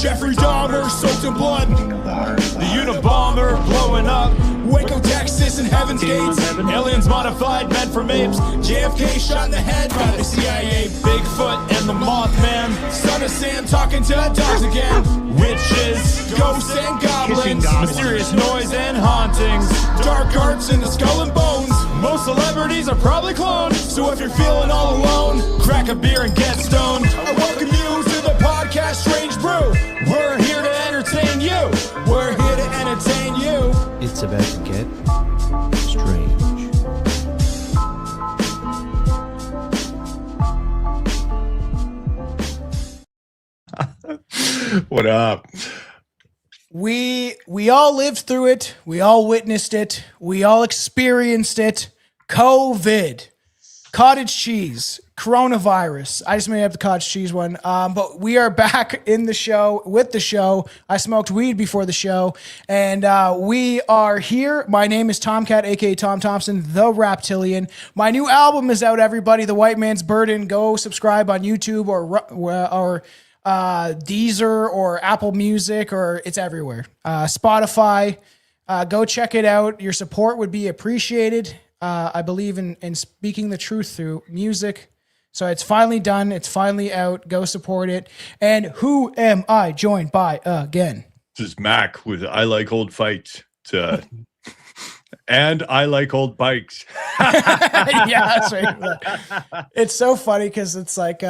Jeffrey Dahmer soaked in blood. The Unabomber blowing up. Waco, Texas, and Heaven's Gates. Aliens modified, meant for apes. JFK shot in the head by the CIA. Bigfoot and the Mothman. Son of Sam talking to dogs again. Witches, ghosts, and goblins. Mysterious noise and hauntings. Dark arts in the skull and bones. Most celebrities are probably cloned. So if you're feeling all alone, crack a beer and get stoned. I welcome you to the podcast Strange Brew. We're here to entertain you. We're here to entertain you. It's about to get strange. What up? We all lived through it. We all witnessed it. We all experienced it. COVID, cottage cheese, coronavirus. I just made up the cottage cheese one. But we are back in the show with the show. I smoked weed before the show, and we are here. My name is Tomcat, aka Tom Thompson, the Raptilian. My new album is out, everybody. The White Man's Burden. Go subscribe on YouTube or Deezer or Apple Music, or it's everywhere. Spotify. Go check it out. Your support would be appreciated. I believe in speaking the truth through music. So it's finally done. It's finally out. Go support it. And who am I joined by again? This is Mac with I Like Old Fights. And I like old bikes. Yeah, that's right. It's so funny because it's like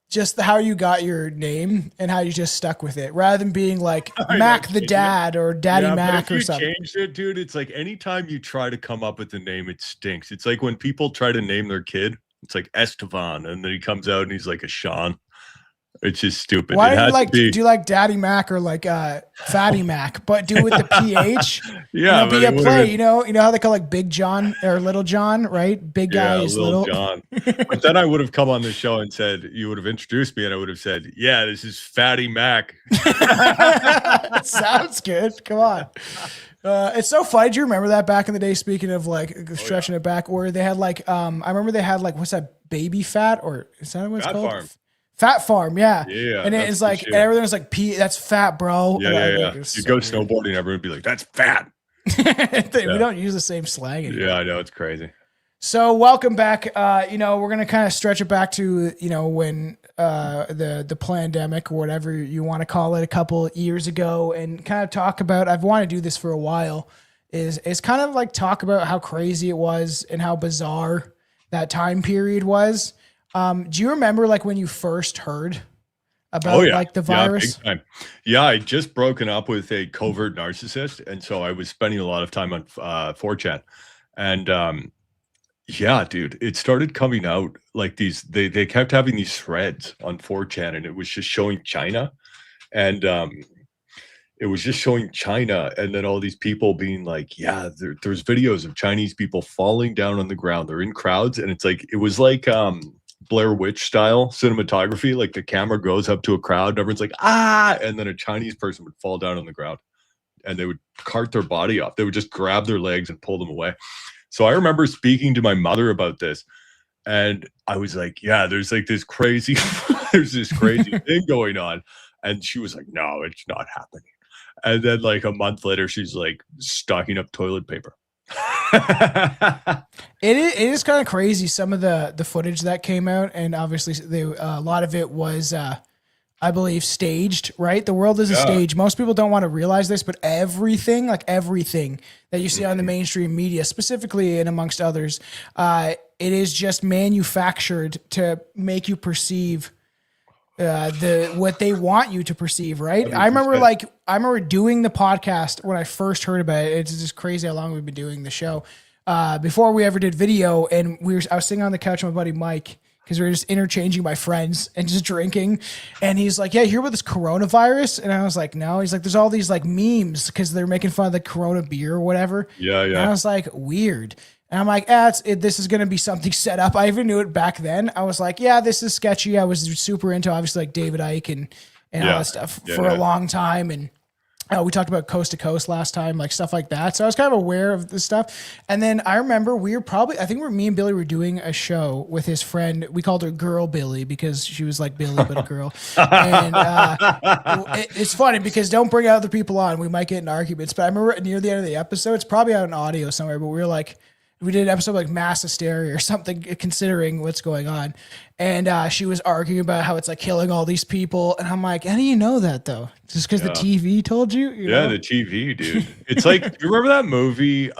just how you got your name and how you just stuck with it, rather than being like Mac the Dad or Daddy Mac or something. Changed it, dude. It's like anytime you try to come up with a name, it stinks. It's like when people try to name their kid, it's like Estevan, and then he comes out and he's like a Sean. It's just stupid. Why do you like? Do you like Daddy Mac or like Fatty Mac? But do it with the PH. Yeah, be a play. You know how they call like Big John or Little John, right? Big guy is little John. But then I would have come on the show and said, you would have introduced me, and I would have said, "Yeah, this is Fatty Mac." Sounds good. Come on. It's so funny. Do you remember that back in the day? Speaking of like stretching it back, where they had like I remember they had like what's that, Baby Fat, or is that what it's called? Farm. Fat Farm, yeah. Yeah. And it's like, and everything was like, that's fat, bro. Yeah. You go snowboarding, everyone would be like, that's fat. We don't use the same slang anymore. Yeah, I know. It's crazy. So welcome back. We're going to kind of stretch it back to, when the pandemic or whatever you want to call it a couple years ago, and kind of talk about, I've wanted to do this for a while, is kind of like talk about how crazy it was and how bizarre that time period was. Do you remember like when you first heard about like the virus? Big time. Yeah, I just broken up with a covert narcissist, and so I was spending a lot of time on 4chan, and yeah, dude, it started coming out like these. They kept having these threads on 4chan, and it was just showing China, and it was just showing China, and then all these people being like, yeah, there's videos of Chinese people falling down on the ground. They're in crowds, and it's like, it was like Blair Witch style cinematography. Like the camera goes up to a crowd and everyone's like, ah, and then a Chinese person would fall down on the ground and they would cart their body up. They would just grab their legs and pull them away. So I remember speaking to my mother about this, and I was like, yeah, there's like this crazy, there's this crazy thing going on. And she was like, no, it's not happening. And then like a month later, she's like stocking up toilet paper. It is kind of crazy, some of the footage that came out, and obviously a lot of it was I believe staged, right? The world is a stage. Most people don't want to realize this, but everything that you see on the mainstream media, specifically and amongst others, it is just manufactured to make you perceive what they want you to perceive, right? 100%. I remember doing the podcast when I first heard about it. It's just crazy how long we've been doing the show. Before we ever did video, and I was sitting on the couch with my buddy Mike, because we were just interchanging my friends and just drinking. And he's like, yeah, you hear about this coronavirus? And I was like, no. He's like, there's all these like memes because they're making fun of the Corona beer or whatever. Yeah. And I was like, weird. And I'm like, this is going to be something set up. I even knew it back then. I was like, yeah, this is sketchy. I was super into obviously like David Icke and all that stuff for a long time. And We talked about Coast to Coast last time, like stuff like that. So I was kind of aware of this stuff. And then I remember me and Billy were doing a show with his friend. We called her Girl Billy because she was like Billy, but a girl. And it's funny because don't bring other people on. We might get in arguments. But I remember near the end of the episode, it's probably out in audio somewhere, but we were like, we did an episode like mass hysteria or something, considering what's going on. And she was arguing about how it's like killing all these people. And I'm like, how do you know that though? Just because the TV told you? Yeah, the TV, dude. It's like, you remember that movie?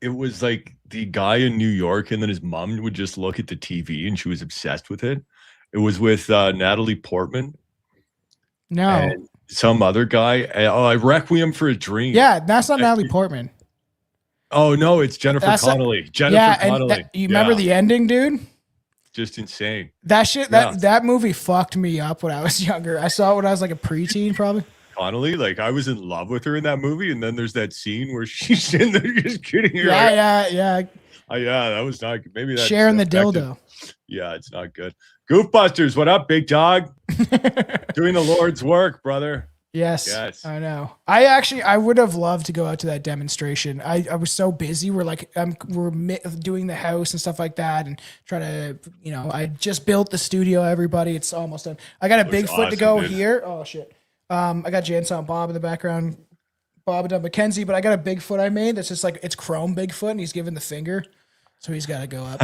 It was like the guy in New York, and then his mom would just look at the TV and she was obsessed with it. It was with Natalie Portman. No. And some other guy. Requiem for a Dream. Yeah, that's not Natalie Portman. Oh no, it's Jennifer Connelly. Connelly. You remember the ending, dude? Just insane. That shit, that movie fucked me up when I was younger. I saw it when I was like a preteen, probably. Connelly, like I was in love with her in that movie, and then there's that scene where she's in there just kidding her. Yeah. That was not good. Maybe that's sharing the dildo. Yeah, it's not good. Goofbusters, what up, big dog? Doing the Lord's work, brother. Yes, I know. I would have loved to go out to that demonstration. I was so busy. We're doing the house and stuff like that, and trying to, I just built the studio. Everybody, it's almost done. I got a Bigfoot to go here. Oh shit. I got Jansen and Bob in the background. Bob and Mackenzie, but I got a Bigfoot I made that's just like, it's chrome Bigfoot, and he's giving the finger. So he's got to go up.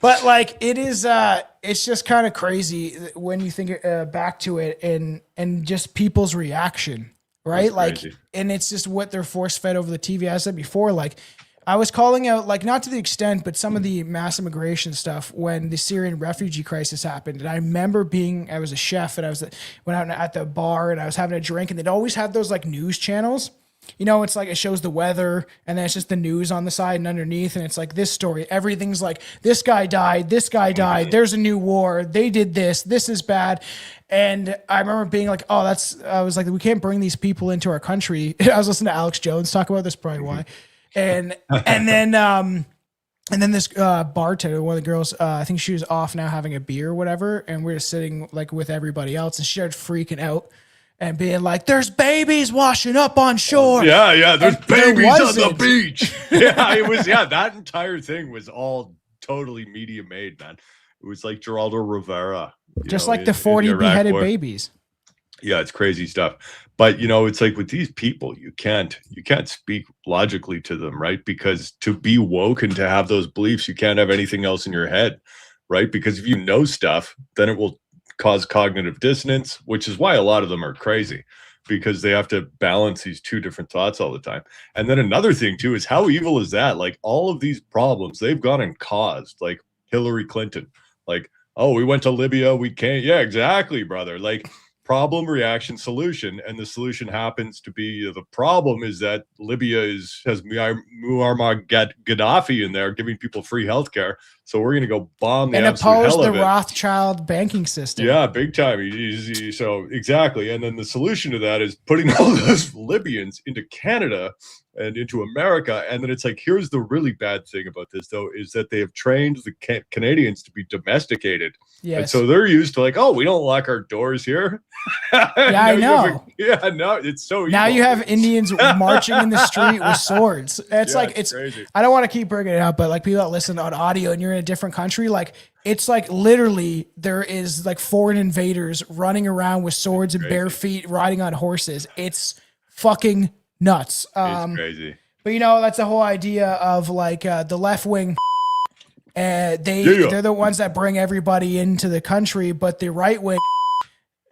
But like, it is, it's just kind of crazy when you think back to it and just people's reaction, right? Like, and it's just what they're force fed over the TV. As I said before, like I was calling out, like not to the extent, but some of the mass immigration stuff when the Syrian refugee crisis happened. And I remember I was a chef, and went out at the bar, and I was having a drink, and they'd always have those like news channels. It's like it shows the weather, and then it's just the news on the side and underneath, and it's like this story. Everything's like, this guy died, there's a new war, they did this is bad. And I remember being like, I was like, we can't bring these people into our country. I was listening to Alex Jones talk about this, probably why. And then this bartender, one of the girls, I think she was off now having a beer or whatever, and we were sitting like with everybody else, and she started freaking out and being like, there's babies washing up on shore. Yeah. There's babies on the beach. That entire thing was all totally media made, man. It was like Geraldo Rivera. Just like the 40 beheaded babies. Yeah, it's crazy stuff. But it's like with these people, you can't speak logically to them, right? Because to be woke and to have those beliefs, you can't have anything else in your head, right? Because if you know stuff, then it will cause cognitive dissonance, which is why a lot of them are crazy, because they have to balance these two different thoughts all the time. And then another thing too is, how evil is that? Like all of these problems they've gone and caused, like Hillary Clinton, like, oh, we went to Libya, we can't. Yeah, exactly, brother. Like problem, reaction, solution. And the solution happens to be, the problem is that Libya has Muammar Gaddafi in there giving people free healthcare. So we're going to go bomb the and absolute oppose hell the of it. Rothschild banking system. Yeah, big time. So exactly. And then the solution to that is putting all those Libyans into Canada and into America. And then it's like, here's the really bad thing about this, though, is that they have trained the Canadians to be domesticated. Yes. And so they're used to like, oh, we don't lock our doors here. Yeah, I know. It's so evil. Now you have Indians marching in the street with swords. It's crazy. I don't want to keep bringing it up, but like people that listen on audio and you're in a different country, like it's like literally there is like foreign invaders running around with swords and bare feet riding on horses. It's fucking nuts. It's crazy. But that's the whole idea of like the left wing. They're the ones that bring everybody into the country, but the right wing.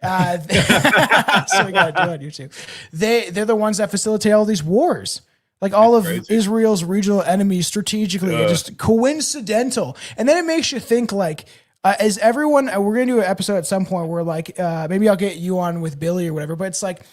So we gotta do it on YouTube. They're the ones that facilitate all these wars. Like all of Israel's regional enemies strategically are just coincidental. And then it makes you think like, is everyone, we're going to do an episode at some point where like, maybe I'll get you on with Billy or whatever, but it's like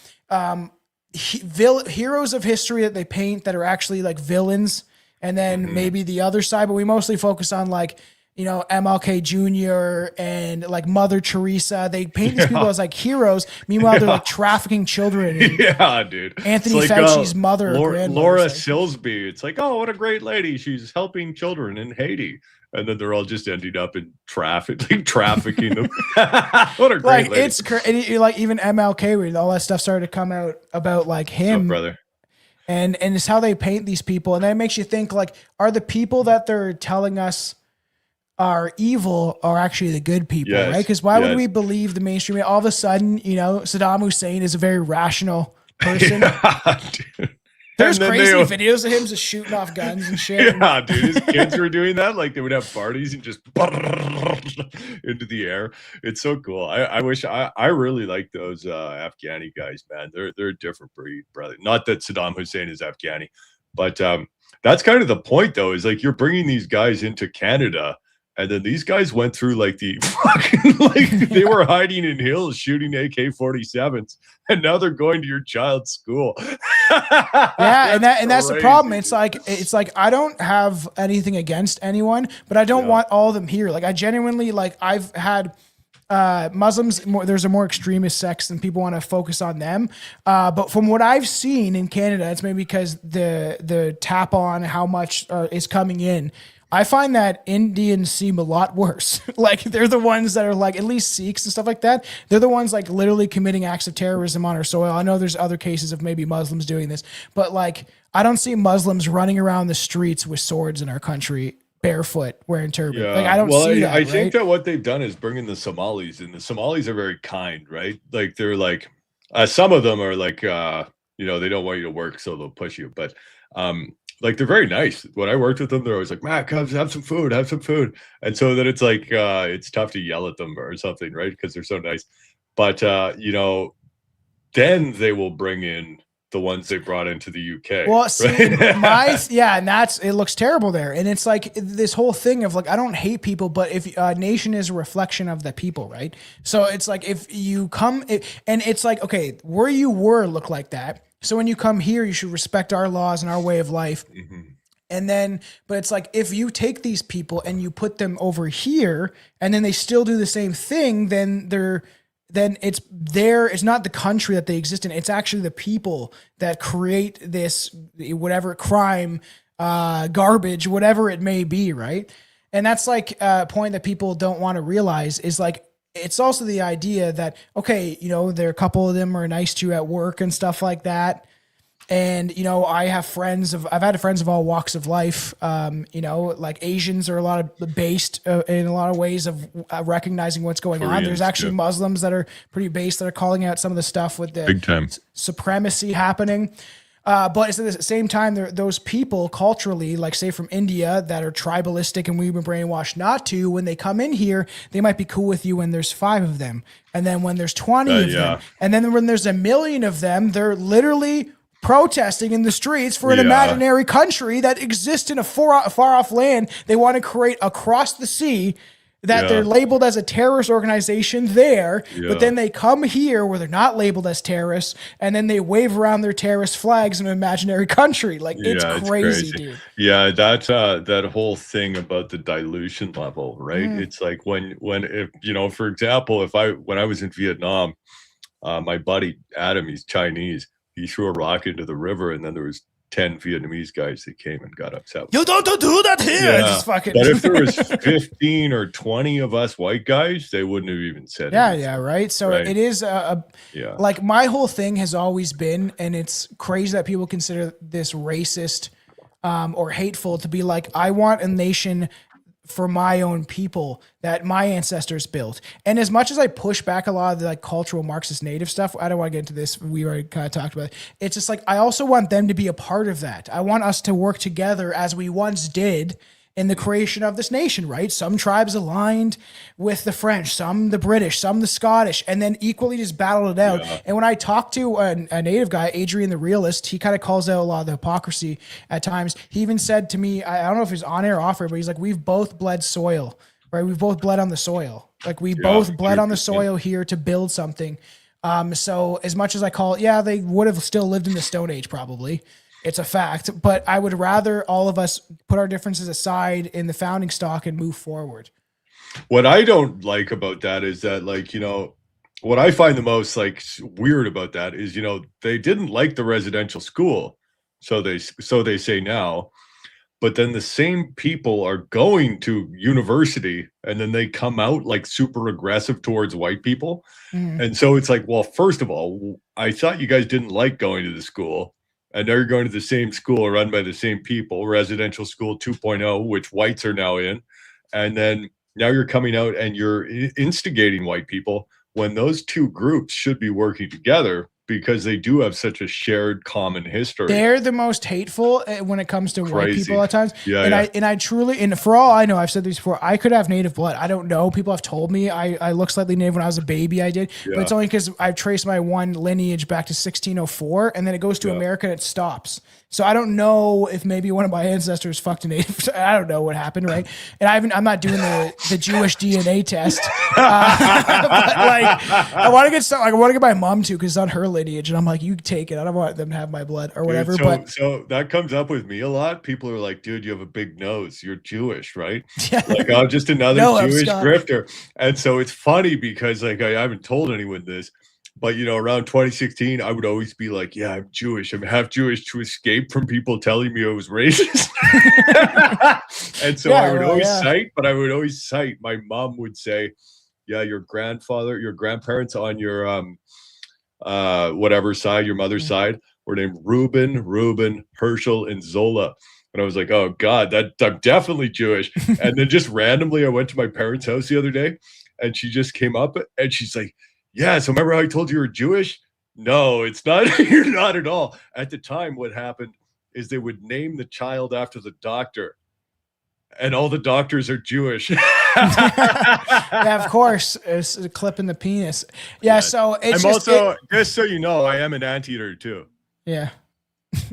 heroes of history that they paint that are actually like villains. And then maybe the other side, but we mostly focus on like, you know, MLK Jr. and like Mother Teresa. They paint these people as like heroes. Meanwhile, they're like trafficking children. And Yeah, dude. Anthony It's like, Fauci's mother, or grandmother, Laura like, Silsby. It's like, oh, what a great lady. She's helping children in Haiti. And then they're all just ending up in trafficking them. What a great like lady. it's like even MLK, where all that stuff started to come out about like him, brother. and it's how they paint these people, and that makes you think like, are the people that they're telling us are evil are actually the good people, right? Because why would we believe the mainstream? All of a sudden, you know, Saddam Hussein is a very rational person. Dude. There's crazy videos of him just shooting off guns and shit. Yeah, dude, his kids were doing that. Like they would have parties and just into the air. It's so cool. I wish I really like those Afghani guys, man. They're a different breed, brother. Not that Saddam Hussein is Afghani, but that's kind of the point, though. Is like you're bringing these guys into Canada. And then these guys went through like the fucking, like they were hiding in hills shooting AK-47s, and now they're going to your child's school. Yeah, and that's the problem. It's like I don't have anything against anyone, but I don't want all of them here. Like I genuinely, like I've had Muslims, there's a more extremist sects and people want to focus on them. But from what I've seen in Canada, it's maybe because the tap on how much is coming in. I find that Indians seem a lot worse. Like they're the ones that are like, at least Sikhs and stuff like that. They're the ones like literally committing acts of terrorism on our soil. I know there's other cases of maybe Muslims doing this, but like, I don't see Muslims running around the streets with swords in our country, barefoot, wearing turbans. Yeah. Like I don't see that. I think that what they've done is bringing the Somalis, and the Somalis are very kind, right? Like they're like, some of them are like, you know, they don't want you to work, so they'll push you. But like they're very nice. When I worked with them, they're always like, Matt, come have some food, have some food. And so then it's like it's tough to yell at them or something, right? Because they're so nice. But you know, then they will bring in the ones they brought into the UK. Well, see, right? and it looks terrible there. And it's like this whole thing of like, I don't hate people, but if a nation is a reflection of the people, right? So it's like if you come, and it's like, okay, where you were look like that. So when you come here, you should respect our laws and our way of life. Mm-hmm. And then, but it's like, if you take these people and you put them over here and then they still do the same thing, then it's not the country that they exist in. It's actually the people that create this, whatever crime, garbage, whatever it may be. Right. And that's like a point that people don't want to realize is like, it's also the idea that, okay, you know, there are a couple of them are nice to you at work and stuff like that. And, you know, I've had friends of all walks of life. You know, like Asians are a lot of based in a lot of ways of recognizing what's going on. There's actually Muslims that are pretty based that are calling out some of the stuff with the big time supremacy happening. But at the same time, those people culturally, like say from India, that are tribalistic and we've been brainwashed not to, when they come in here, they might be cool with you when there's 5 of them. And then when there's 20 of them, and then when there's 1 million of them, they're literally protesting in the streets for an imaginary country that exists in a far off land they want to create across the sea. That they're labeled as a terrorist organization there, but then they come here where they're not labeled as terrorists, and then they wave around their terrorist flags in an imaginary country. Like it's crazy, dude. Yeah, that whole thing about the dilution level, right? It's like when if you know, for example, when I was in Vietnam, my buddy Adam, he's Chinese, he threw a rock into the river, and then there was 10 Vietnamese guys that came and got upset. You don't do that here. Yeah. Just fucking. But if there was 15 or 20 of us white guys, they wouldn't have even said anything. Yeah, right. So it is like my whole thing has always been, and it's crazy that people consider this racist or hateful to be like, I want a nation for my own people that my ancestors built. And as much as I push back a lot of the like cultural Marxist native stuff, I don't want to get into this. We already kind of talked about it. It's just like, I also want them to be a part of that. I want us to work together as we once did in the creation of this nation, right? Some tribes aligned with the French, some the British, some the Scottish, and then equally just battled it out. Yeah. And when I talked to a native guy, Adrian the Realist, he kind of calls out a lot of the hypocrisy at times. He even said to me, I don't know if he's on air or off air, but he's like, we've both bled soil, right? We've both bled on the soil. Like we both bled on the soil here to build something. So as much as I call it, they would have still lived in the Stone Age probably. It's a fact. But I would rather all of us put our differences aside in the founding stock and move forward. What I don't like about that is that, like, you know, what I find the most like weird about that is, you know, they didn't like the residential school, so they say now, but then the same people are going to university and then they come out like super aggressive towards white people. And so it's like, well, first of all, I thought you guys didn't like going to the school, and now you're going to the same school run by the same people, residential school 2.0, which whites are now in, and then now you're coming out and you're instigating white people when those two groups should be working together because they do have such a shared common history. They're the most hateful when it comes to white people at times. Yeah, I truly, and for all I know, I've said this before, I could have native blood. I don't know. People have told me I look slightly native when I was a baby. I did, but it's only because I've traced my one lineage back to 1604, and then it goes to America and it stops. So I don't know if maybe one of my ancestors fucked a native. I don't know what happened, right? And I'm not doing the Jewish DNA test. But like, I want to get my mom to, because it's on her lineage, and I'm like, you take it. I don't want them to have my blood or whatever. Dude, so that comes up with me a lot. People are like, dude, you have a big nose. You're Jewish, right? Yeah. Like, I'm just another Jewish grifter. And so it's funny because, like, I haven't told anyone this, but, you know, around 2016, I would always be like, yeah, I'm Jewish. I'm half Jewish to escape from people telling me I was racist. And so I would always cite, my mom would say, yeah, your grandparents on your whatever side, your mother's side, were named Reuben, Herschel, and Zola. And I was like, oh God, I'm definitely Jewish. And then just randomly, I went to my parents' house the other day, and she just came up and she's like, yeah, so remember how I told you were Jewish? No, it's not. You're not at all. At the time, what happened is they would name the child after the doctor, and all the doctors are Jewish. Yeah, of course. It's a clip in the penis. Yeah, so it's just so you know, I am an anteater too. Yeah.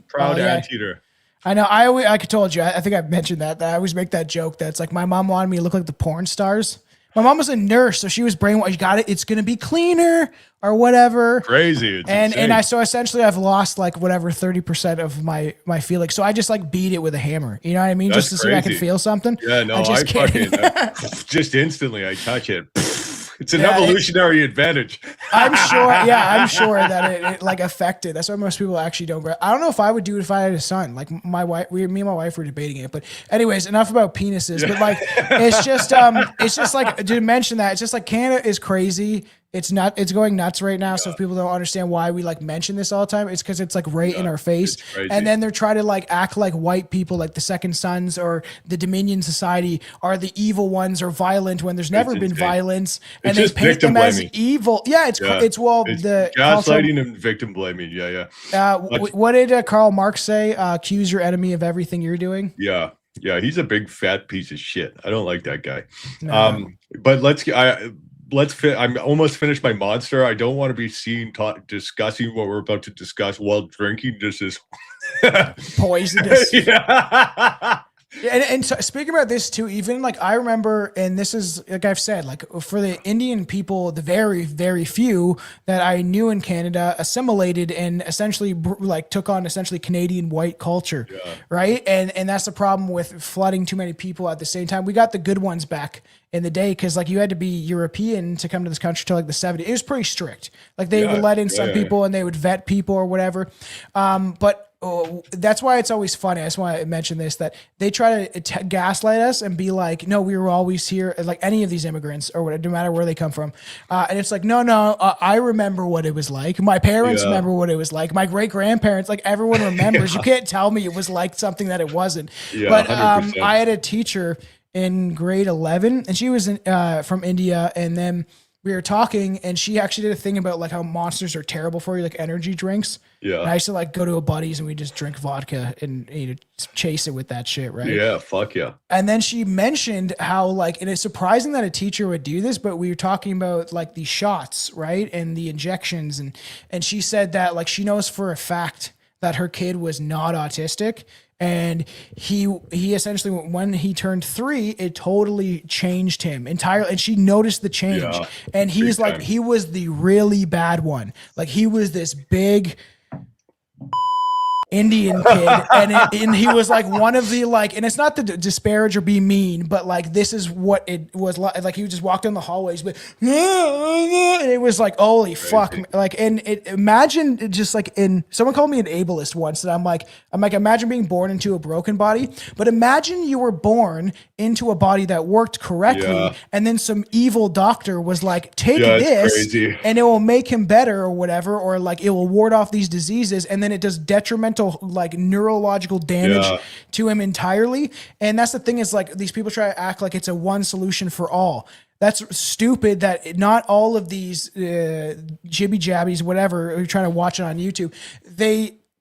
Proud anteater. I know. I told you. I think I've mentioned that I always make that joke that's like, my mom wanted me to look like the porn stars. My mom was a nurse, so she was brainwashed. You got it. It's going to be cleaner or whatever. Crazy. So essentially I've lost like whatever 30% of my feeling. So I just like beat it with a hammer. You know what I mean? That's just to see if I can feel something. Yeah, no, I fucking just instantly I touch it. It's an evolutionary advantage. I'm sure that it like affected. That's why most people actually don't. I don't know if I would do it if I had a son. Like me and my wife were debating it. But anyways, enough about penises. But like, it's just like, to mention that, it's just like Canada is crazy. It's going nuts right now. So if people don't understand why we like mention this all the time, it's because it's like right in our face. And then they're trying to like act like white people, like the Second Sons or the Dominion Society, are the evil ones or violent when there's never been violence. And they paint them as evil. Yeah, it's the gaslighting and victim blaming. What did Karl Marx say? Accuse your enemy of everything you're doing. Yeah, he's a big fat piece of shit. I don't like that guy. No. But I'm almost finished my monster. I don't want to be seen discussing what we're about to discuss while drinking. This is poisonous. And so speaking about this too, even like I remember, and this is like I've said, like for the Indian people, the very, very few that I knew in Canada assimilated and essentially like took on essentially Canadian white culture, right? And that's the problem with flooding too many people at the same time. We got the good ones back in the day because like you had to be European to come to this country till like the 70s. It was pretty strict. Like they would let in some people and they would vet people or whatever. But that's why it's always funny. I just want to mention this, that they try to gaslight us and be like, no, we were always here, like any of these immigrants or whatever, no matter where they come from. And it's like, no, I remember what it was like. My parents remember what it was like. My great-grandparents, like everyone remembers. You can't tell me it was like something that it wasn't. But I had a teacher in grade 11 and she was from India, and then we were talking and she actually did a thing about like how monsters are terrible for you, like energy drinks. Yeah. And I used to like go to a buddy's and we just drink vodka and chase it with that shit, right? Yeah, fuck yeah. And then she mentioned how like, and it's surprising that a teacher would do this, but we were talking about like the shots, right? And the injections. And she said that like she knows for a fact that her kid was not autistic. And he essentially, when he turned 3, it totally changed him entirely. And she noticed the change. Yeah, and he's like, he was the really bad one. Like he was this big Indian kid, and he was like one of the like, and it's not to disparage or be mean, but like this is what it was like. Like he just walked in the hallways, but and it was like, holy fuck, like, and imagine just like someone called me an ableist once, and I'm like, imagine being born into a broken body, but imagine you were born into a body that worked correctly, and then some evil doctor was like, take this, and it will make him better or whatever, or like it will ward off these diseases, and then it does detrimental like neurological damage to him entirely. And that's the thing, is like these people try to act like it's a one solution for all. That's stupid. That not all of these jibby jabbies, whatever, you're trying to watch it on YouTube,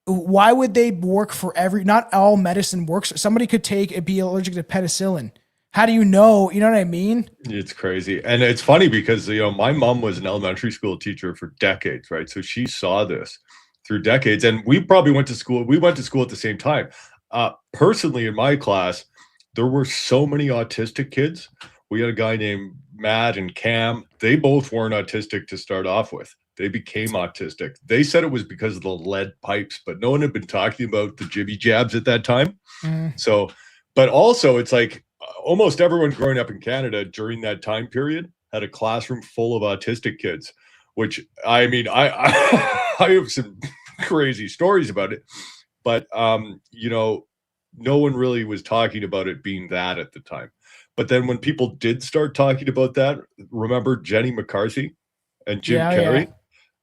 why would they work for not all medicine works. Somebody could be allergic to penicillin. How do you know? You know what I mean? It's crazy. And it's funny because, my mom was an elementary school teacher for decades, right? So she saw this through decades, and we probably went to school. We went to school at the same time. Personally, in my class, there were so many autistic kids. We had a guy named Matt and Cam. They both weren't autistic to start off with. They became autistic. They said it was because of the lead pipes, but no one had been talking about the jibby jabs at that time. So, but also it's like almost everyone growing up in Canada during that time period had a classroom full of autistic kids, which I mean, I have some crazy stories about it, but no one really was talking about it being that at the time. But then when people did start talking about that, remember Jenny McCarthy and Jim Carrey?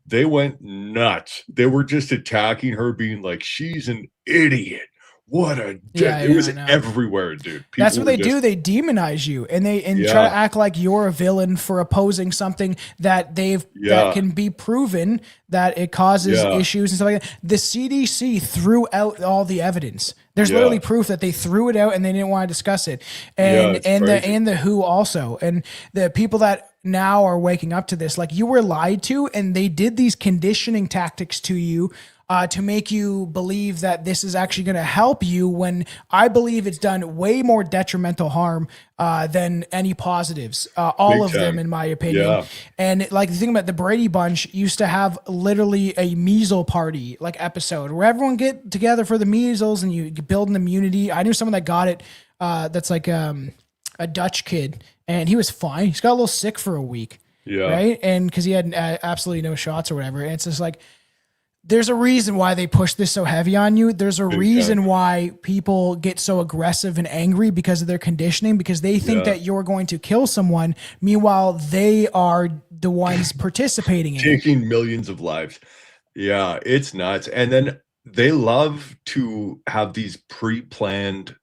They went nuts. They were just attacking her, being like, she's an idiot. What a it was everywhere, dude. People That's what they do. They demonize you, and try to act like you're a villain for opposing something that that can be proven that it causes issues and stuff like that. The CDC threw out all the evidence. There's literally proof that they threw it out and they didn't want to discuss it. And the WHO also, and the people that now are waking up to this, like, you were lied to, and they did these conditioning tactics to you to make you believe that this is actually going to help you, when I believe it's done way more detrimental harm than any positives, all Big of time. them, in my opinion. And like the thing about the Brady Bunch used to have literally a measles party like episode where everyone get together for the measles and you build an immunity. I knew someone that got it that's like a Dutch kid, and he was fine. He's got a little sick for a week. Right. And because he had absolutely no shots or whatever. And it's just like, there's a reason why they push this so heavy on you. There's a reason why people get so aggressive and angry because of their conditioning, because they think that you're going to kill someone. Meanwhile, they are the ones participating in taking millions of lives. Yeah, it's nuts. And then they love to have these pre-planned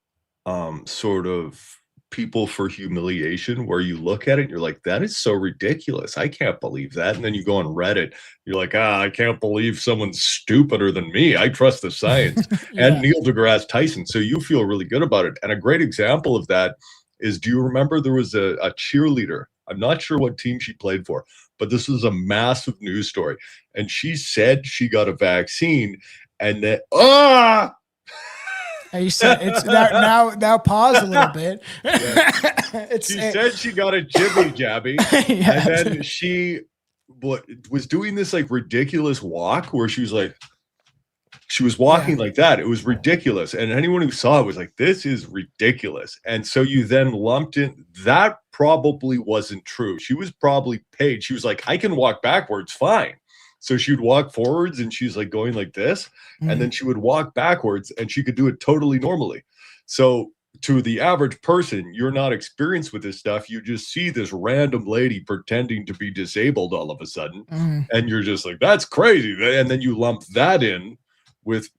sort of people for humiliation, where you look at it and you're like, that is so ridiculous. I can't believe that. And then you go on Reddit, you're like, I can't believe someone's stupider than me. I trust the science. And Neil deGrasse Tyson. So you feel really good about it. And a great example of that is, do you remember there was a cheerleader? I'm not sure what team she played for, but this was a massive news story. And she said she got a vaccine, and that, You said it's now pause a little bit. She said she got a jibby jabby, and then she was doing this like ridiculous walk where she was walking like that. It was ridiculous, and anyone who saw it was like, this is ridiculous. And so you then lumped in that probably wasn't true. She was probably paid. She was like, I can walk backwards fine. So she would walk forwards and she's like going like this, and then she would walk backwards and she could do it totally normally. So to the average person, you're not experienced with this stuff. You just see this random lady pretending to be disabled all of a sudden, and you're just like, that's crazy. And then you lump that in with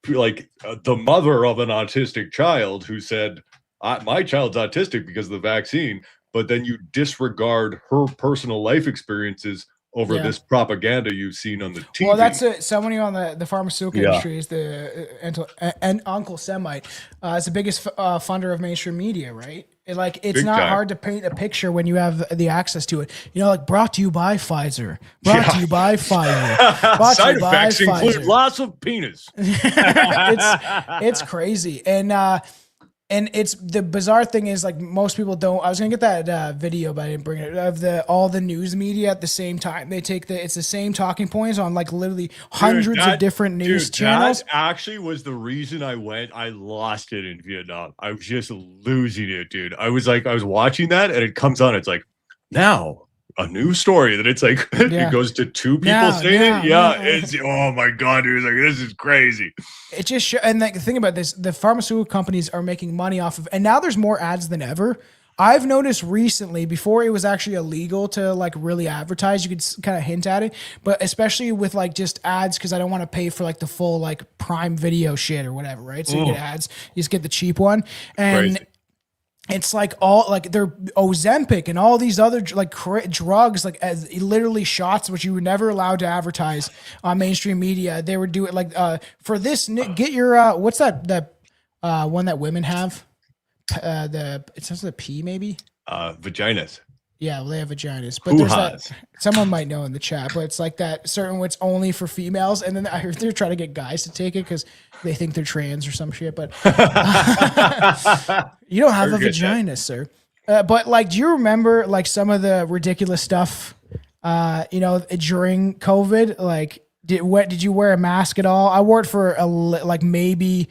like the mother of an autistic child who said, my child's autistic because of the vaccine, but then you disregard her personal life experiences over this propaganda you've seen on the TV. Well, that's someone on the pharmaceutical industry is and Uncle Semite is the biggest funder of mainstream media, right? It's Big not time. hard to paint a picture when you have the access to it. Like, brought to you by Pfizer. Brought to you by Pfizer. Brought to Side you by effects include Pfizer. lots of penis. It's crazy. And And it's the bizarre thing is like most people don't. I was gonna get that video, but I didn't bring it. Of all the news media at the same time, they take it's the same talking points on like literally hundreds of different news channels. That actually was the reason I went. I lost it in Vietnam. I was just losing it, dude. I was watching that, and it comes on. It's like now a new story that it's like it goes to two people saying it. Yeah, it's oh my god, dude! Like this is crazy. It just and like the thing about this, the pharmaceutical companies are making money off of, and now there's more ads than ever. I've noticed recently, before it was actually illegal to like really advertise, you could kind of hint at it, but especially with like just ads, because I don't want to pay for like the full like Prime Video shit or whatever, right? So you get ads, you just get the cheap one, and. Crazy. It's like all like they're Ozempic and all these other like drugs, like as literally shots, which you were never allowed to advertise on mainstream media. They would do it like for this. Get your what's that one that women have? It says the P maybe. Vaginas. Yeah, well, they have vaginas, but there's that. Someone might know in the chat, but it's like that certain it's only for females, and then I heard they're trying to get guys to take it because they think they're trans or some shit. But you don't have a vagina, sir. But like, do you remember like some of the ridiculous stuff? During COVID, like, did you wear a mask at all? I wore it for maybe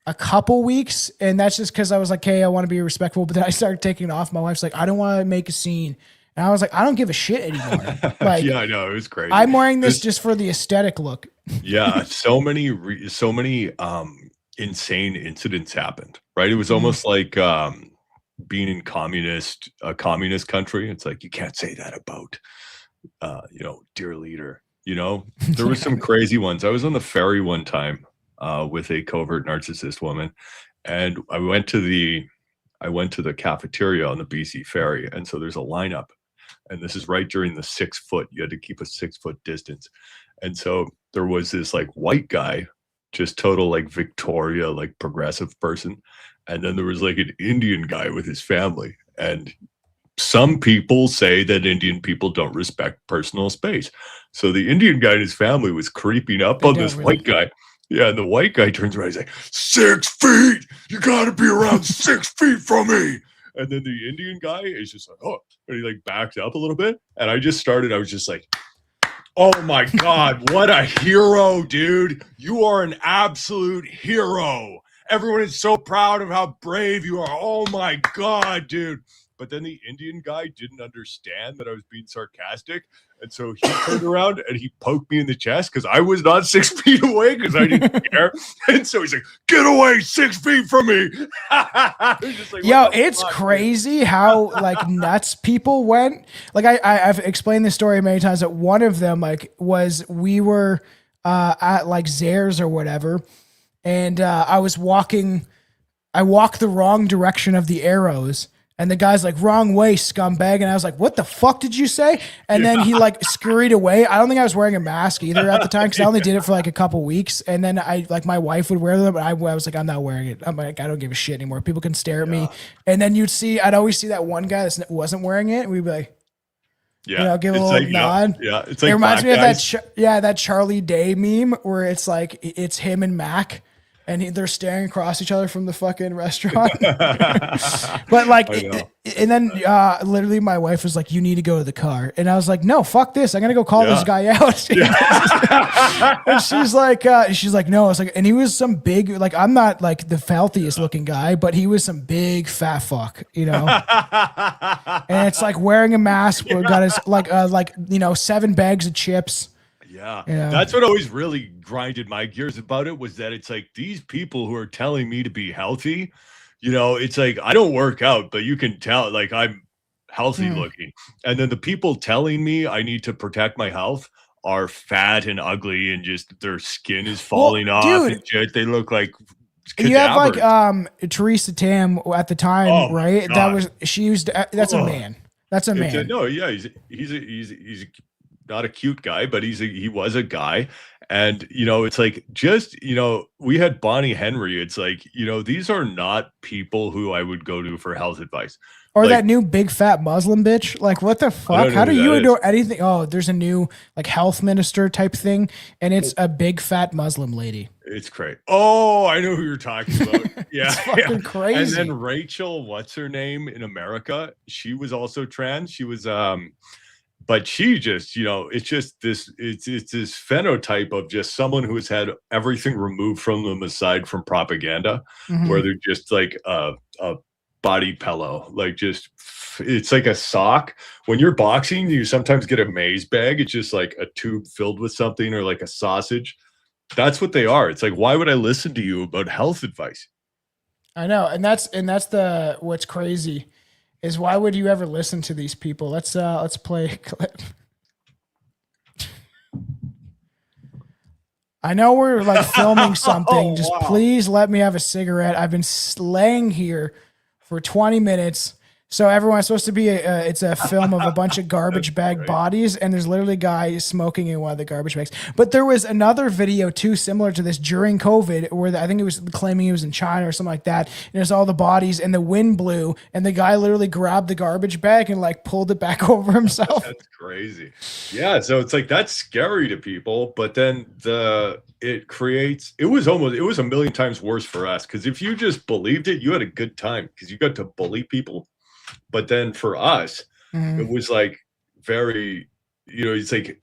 a couple weeks, and that's just because I was like, hey, I want to be respectful, but then I started taking it off. My wife's like, I don't want to make a scene, and I was like, I don't give a shit anymore. Like, yeah, I know, it was crazy. I'm wearing this just for the aesthetic look. Yeah, so many insane incidents happened, right? It was almost like being in a communist country. It's like you can't say that about dear leader. There were some crazy ones. I was on the ferry one time with a covert narcissist woman, and I went to the cafeteria on the BC ferry, and so there's a lineup, and this is right during the 6 foot. You had to keep a 6 foot distance, and so there was this like white guy, just total like Victoria, like progressive person, and then there was like an Indian guy with his family, and some people say that Indian people don't respect personal space, so the Indian guy and his family was creeping up on this white guy. Yeah, and the white guy turns around. He's like, 6 feet. You got to be around 6 feet from me. And then the Indian guy is just like, oh, and he like backs up a little bit. And I was just like, oh my God, what a hero, dude. You are an absolute hero. Everyone is so proud of how brave you are. Oh my God, dude. But then the Indian guy didn't understand that I was being sarcastic. And so he turned around and he poked me in the chest because I was not 6 feet away because I didn't care. And so he's like, get away 6 feet from me. Like, yo, it's crazy how like nuts people went. Like I've explained this story many times that one of them like we were at like Zares or whatever. And I walked the wrong direction of the arrows. And the guy's like, wrong way, scumbag. And I was like, what the fuck did you say? And then he like scurried away. I don't think I was wearing a mask either at the time because I only did it for like a couple weeks. And then my wife would wear them, but I was like, I'm not wearing it. I'm like, I don't give a shit anymore. People can stare at me. And then I'd always see that one guy that wasn't wearing it. And we'd be like, give a little nod. It's like, it reminds me of that Charlie Day meme where it's like, it's him and Mac. And they're staring across each other from the fucking restaurant. But like, and then literally my wife was like, you need to go to the car. And I was like, no, fuck this. I'm going to go call this guy out. And she's like, no. I was like, and he was some big, like, I'm not like the healthiest looking guy, but he was some big fat fuck, And it's like wearing a mask, got his 7 bags of chips. Yeah, that's what always really grinded my gears about it was that it's like these people who are telling me to be healthy, it's like I don't work out, but you can tell like I'm healthy looking. And then the people telling me I need to protect my health are fat and ugly and just their skin is falling off and shit. They look like cadavers. You have like Teresa Tam at the time, right? God. That's a man. That's a man. He's not a cute guy, but he was a guy. And, it's like, just, we had Bonnie Henry. It's like, these are not people who I would go to for health advice. Or Like, that new big fat Muslim bitch. Like, what the fuck? don't know How do who you that do anything? Oh, there's a new like health minister type thing, and it's a big fat Muslim lady. it's great. Oh, I know who you're talking about. Yeah, It's fucking And crazy. then Rachel, what's her name in America? She was also trans. She was but she just, it's just it's this phenotype of just someone who has had everything removed from them aside from propaganda, Mhm. where they're just like a body pillow, like just it's like a sock. When you're boxing, you sometimes get a maze bag. It's just like a tube filled with something or like a sausage. That's what they are. It's like, why would I listen to you about health advice? I know, and that's the what's crazy is why would you ever listen to these people? Let's play a clip. I know we're like filming something. Just please let me have a cigarette. I've been laying here for 20 minutes. So everyone's supposed to be it's a film of a bunch of garbage bag bodies, and there's literally a guy smoking in one of the garbage bags. But there was another video too, similar to this during COVID, where I think it was claiming he was in China or something like that. And there's all the bodies, and the wind blew, and the guy literally grabbed the garbage bag and like pulled it back over himself. That's crazy. Yeah, so it's like that's scary to people, but then it was a million times worse for us, because if you just believed it, you had a good time because you got to bully people. But then for us, it was like very, it's like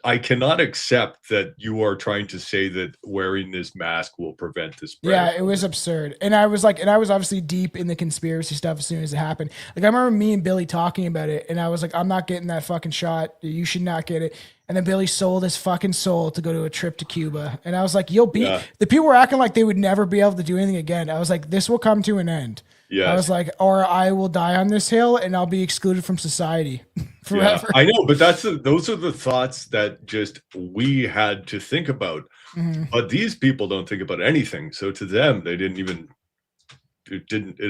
I cannot accept that you are trying to say that wearing this mask will prevent this spread. Yeah, it was absurd. And I was obviously deep in the conspiracy stuff as soon as it happened. Like I remember me and Billy talking about it, and I was like, I'm not getting that fucking shot. You should not get it. And then Billy sold his fucking soul to go to a trip to Cuba. And I was like, the people were acting like they would never be able to do anything again. I was like, this will come to an end. Yes. I was like, or I will die on this hill and I'll be excluded from society forever. Yeah, I know, but those are the thoughts that just we had to think about. But these people don't think about anything. So to them, it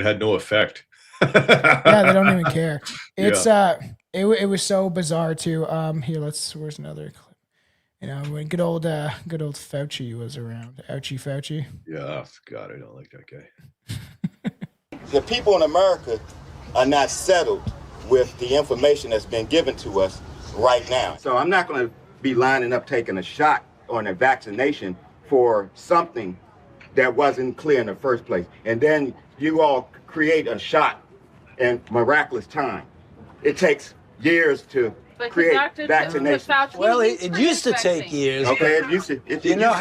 had no effect. Yeah, they don't even care. It's it was so bizarre too. Where's another clip? When good old Fauci was around. Ouchie Fauci. Yeah, God, I don't like that guy. The people in America are not settled with the information that's been given to us right now. So I'm not going to be lining up taking a shot or a vaccination for something that wasn't clear in the first place. And then you all create a shot in miraculous time. It takes years to create vaccination. Well, it used to take years. Okay, it used to. You know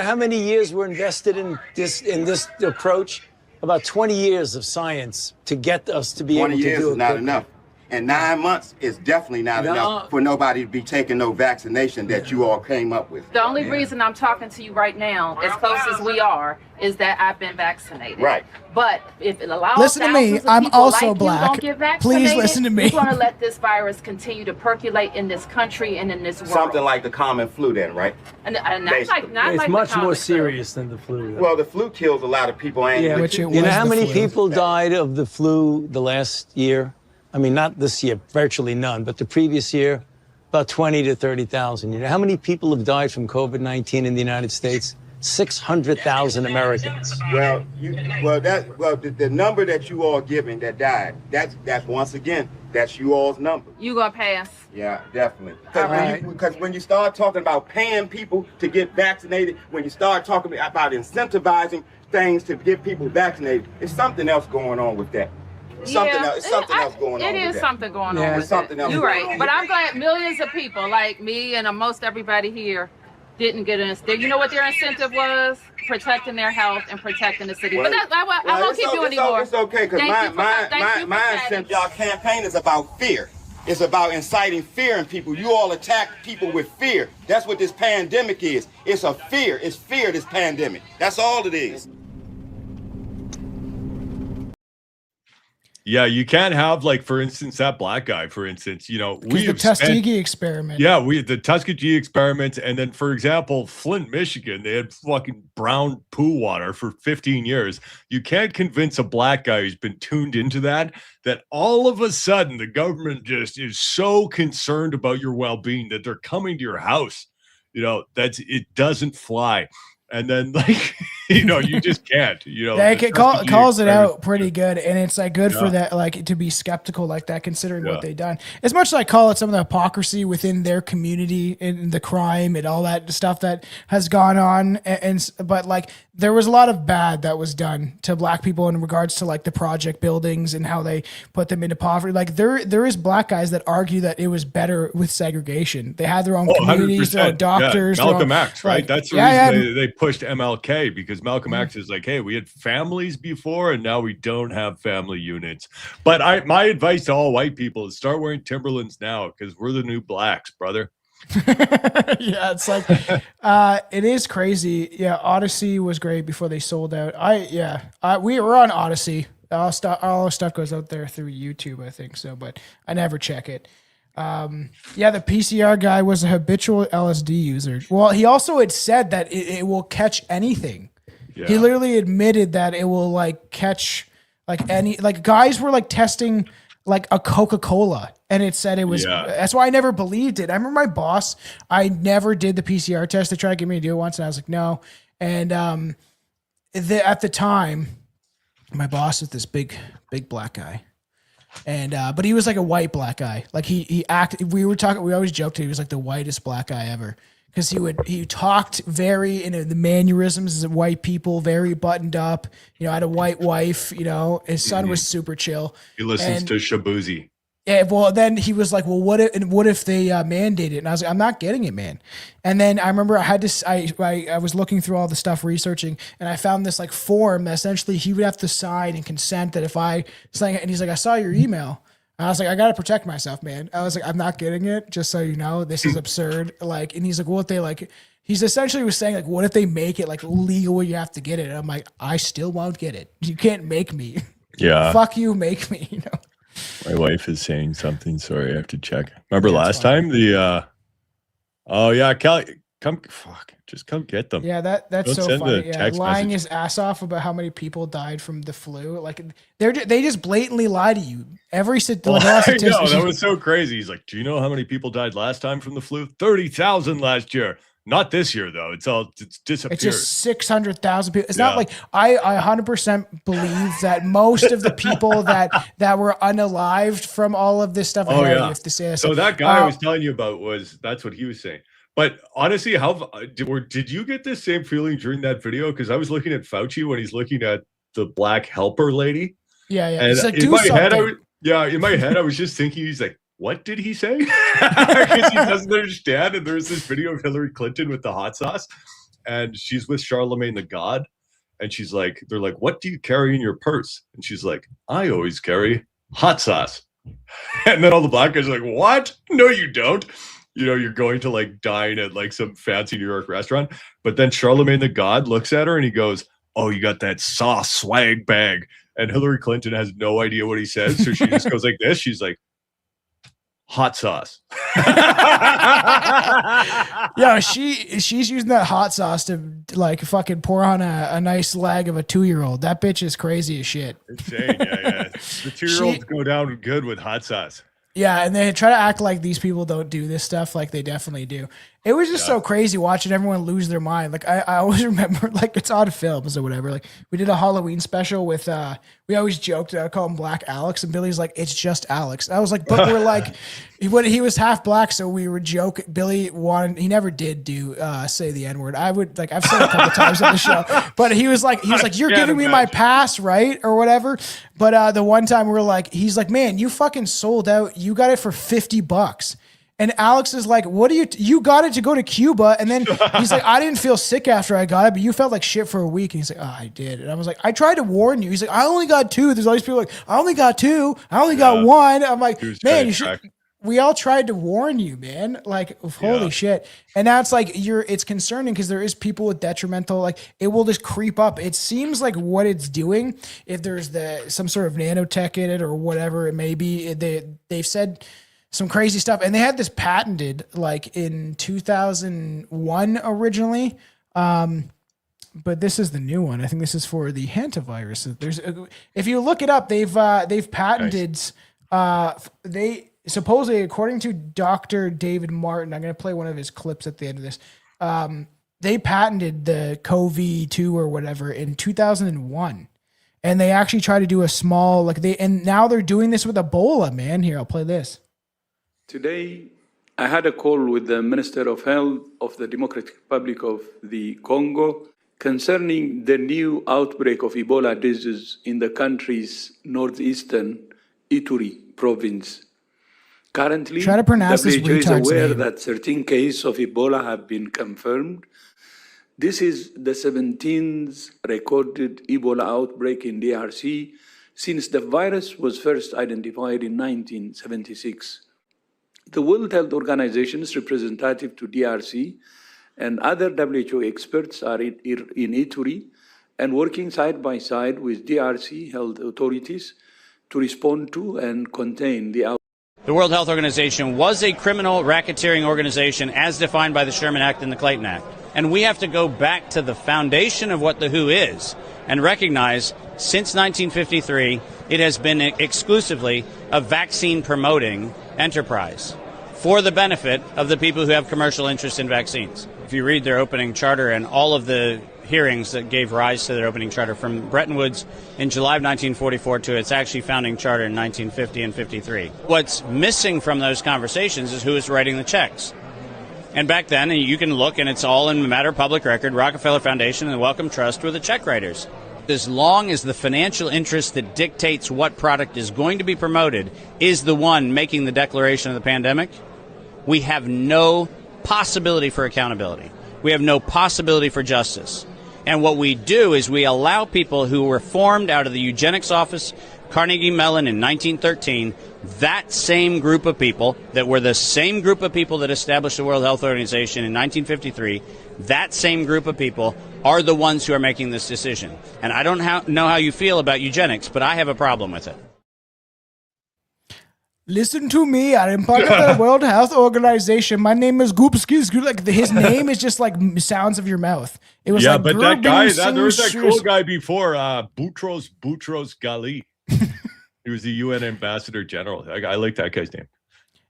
how many years were invested in this approach? About 20 years of science to get us to be able to do it. 20 years is not enough. And 9 months is definitely not enough for nobody to be taking no vaccination that you all came up with. The only reason I'm talking to you right now, as close as we are, is that I've been vaccinated. Right. But if it allows listen to me, I'm also like black. Don't get vaccinated, please listen to me. We're going to let this virus continue to percolate in this country and in this world. Something like the common flu then, right? And not it's like much more serious than the flu. Well, the flu kills a lot of people. You know how many people died of the flu the last year? I mean, not this year, virtually none, but the previous year, about 20 to 30,000. You know how many people have died from COVID-19 in the United States? 600,000 Americans. Well, the number that you all giving that died, that's once again, that's you all's number. You gonna pass? Yeah, definitely. Because when you start talking about paying people to get vaccinated, when you start talking about incentivizing things to get people vaccinated, there's something else going on with that. Something else going on. It is something going on. There's something else. You're right, but I'm glad millions of people like me and most everybody here didn't get an. You know what their incentive was? Protecting their health and protecting the city. But I won't keep you anymore. It's okay, because my incentive, y'all campaign is about fear. It's about inciting fear in people. You all attack people with fear. That's what this pandemic is. It's a fear. It's fear, this pandemic. That's all it is. Yeah, you can't have, like, for instance, that black guy, for instance, we the Tuskegee experiment. Yeah, we had the Tuskegee experiment. And then, for example, Flint, Michigan, they had fucking brown poo water for 15 years. You can't convince a black guy who's been tuned into that all of a sudden the government just is so concerned about your well-being that they're coming to your house. It doesn't fly. And then, like, You just can't. Yeah, it calls it out pretty good, and it's like good for Yeah. that, like to be skeptical like that, considering what they've done. As much as I call it some of the hypocrisy within their community and the crime and all that stuff that has gone on, but like there was a lot of bad that was done to black people in regards to like the project buildings and how they put them into poverty. Like there is black guys that argue that it was better with segregation. They had their own communities, their own doctors. Yeah. Malcolm X, right? Like, That's the reason they pushed MLK, because Malcolm X is like, hey, we had families before and now we don't have family units. But my advice to all white people is start wearing Timberlands now, because we're the new blacks, brother. Yeah, it's like it is crazy. Yeah, Odyssey was great before they sold out. We were on Odyssey. All our stuff goes out there through YouTube, I think so, but I never check it. The PCR guy was a habitual LSD user. Well, he also had said that it will catch anything. Yeah. He literally admitted that it will like catch like any, like guys were like testing like a Coca-Cola, and it said it was, that's why I never believed it. I remember my boss, I never did the PCR test. They tried to get me to do it once and I was like, no. And at the time, my boss was this big black guy. And but he was like a white black guy. Like he acted, we always joked he was like the whitest black guy ever. Because he talked very in the mannerisms of white people, very buttoned up, had a white wife, his son was super chill. He listens to Shabuzi. Yeah, well, then he was like, well, what if they mandate it? And I was like, I'm not getting it, man. And then I remember I was looking through all the stuff, researching, and I found this like form that essentially he would have to sign and consent that if I sang it, and he's like, I saw your email. And I was like, I got to protect myself, man. I was like, I'm not getting it, just so you know, this is absurd. Like, and he's like, what they like, he's essentially was saying like, what if they make it like legal where you have to get it? And I'm like, I still won't get it. You can't make me. Yeah. Fuck you, make me, My wife is saying something. Sorry, I have to check. Remember last time Kelly, just come get them. Yeah, that's Don't so send funny. the Yeah, lying message. his ass off about how many people died from the flu. Like they just blatantly lie to you. Every I know, statistic. that was so crazy. He's like, do you know how many people died last time from the flu? 30,000 last year. Not this year though. It's disappeared. It's just 600,000 people. It's not like I 100% believe that most of the people that were unalived from all of this stuff. You have to say so that guy I was telling you about that's what he was saying. But honestly, did you get this same feeling during that video? Because I was looking at Fauci when he's looking at the black helper lady. Yeah. And like, in my head, I was just thinking, he's like, what did he say? Because he doesn't understand. And there's this video of Hillary Clinton with the hot sauce, and she's with Charlemagne the God, and she's like, they're like, what do you carry in your purse? And she's like, I always carry hot sauce. And then all the black guys are like, what? No, you don't. You're going to like dine at like some fancy New York restaurant. But then Charlemagne the God looks at her and he goes, oh, you got that sauce swag bag. And Hillary Clinton has no idea what he says. So she just goes like this. She's like, hot sauce. Yeah, she's using that hot sauce to like fucking pour on a nice leg of a 2-year-old. That bitch is crazy as shit. Insane, yeah. The 2-year-olds go down good with hot sauce. Yeah, and they try to act like these people don't do this stuff, like they definitely do. It was just so crazy watching everyone lose their mind. Like I always remember, like it's on films or whatever. Like we did a Halloween special with, we always joked, I call him Black Alex, and Billy's like, it's just Alex. And I was like, but we're like, he was half black, so we were joking. Billy he never did do say the N-word. I would like, I've said it a couple times on the show, but he was like, you're giving me my pass, right, or whatever. But the one time he's like, man, you fucking sold out. You got it for $50. And Alex is like, what do you got it to go to Cuba? And then he's like, I didn't feel sick after I got it, but you felt like shit for a week. And he's like, oh, I did. And I was like, I tried to warn you. He's like, I only got 2. There's all these people like, I only got 2. I only got 1. I'm like, man, we all tried to warn you, man. Like, holy shit. And now it's like, it's concerning because there is people with detrimental, like it will just creep up. It seems like what it's doing, if there's some sort of nanotech in it or whatever it may be, they've said some crazy stuff. And they had this patented like in 2001 originally. But this is the new one. I think this is for the hantavirus. If you look it up, they've patented, they supposedly, according to Dr. David Martin, I'm going to play one of his clips at the end of this. they patented the CoV-2 or whatever in 2001. And they actually try to do a small, and now they're doing this with Ebola, man. Here, I'll play this. Today, I had a call with the Minister of Health of the Democratic Republic of the Congo concerning the new outbreak of Ebola disease in the country's northeastern Ituri province. Currently, Try to pronounce this WHO is retard's aware name. that 13 cases of Ebola have been confirmed. This is the 17th recorded Ebola outbreak in DRC since the virus was first identified in 1976. The World Health Organization's representative to DRC and other WHO experts are in Ituri and working side by side with DRC health authorities to respond to and contain the outbreak. The World Health Organization was a criminal racketeering organization as defined by the Sherman Act and the Clayton Act. And we have to go back to the foundation of what the WHO is and recognize since 1953, it has been exclusively a vaccine promoting enterprise for the benefit of the people who have commercial interest in vaccines. If you read their opening charter and all of the hearings that gave rise to their opening charter from Bretton Woods in July of 1944 to its actually founding charter in 1950 and 53. What's missing from those conversations is who is writing the checks. And back then, and you can look, and it's all in a matter of public record, Rockefeller Foundation and the Wellcome Trust were the check writers. As long as the financial interest that dictates what product is going to be promoted is the one making the declaration of the pandemic, we have no possibility for accountability. We have no possibility for justice. And what we do is we allow people who were formed out of the eugenics office, Carnegie Mellon in 1913, that same group of people that were the same group of people that established the World Health Organization in 1953, that same group of people are the ones who are making this decision. And I don't know how you feel about eugenics, but I have a problem with it. Listen to me. I'm part of the World Health Organization. My name is Goopski. Like his name is just like sounds of your mouth. It was yeah, like, but that guy, there was that cool guy before, Boutros Ghali. He was the UN Ambassador General. I like that guy's name.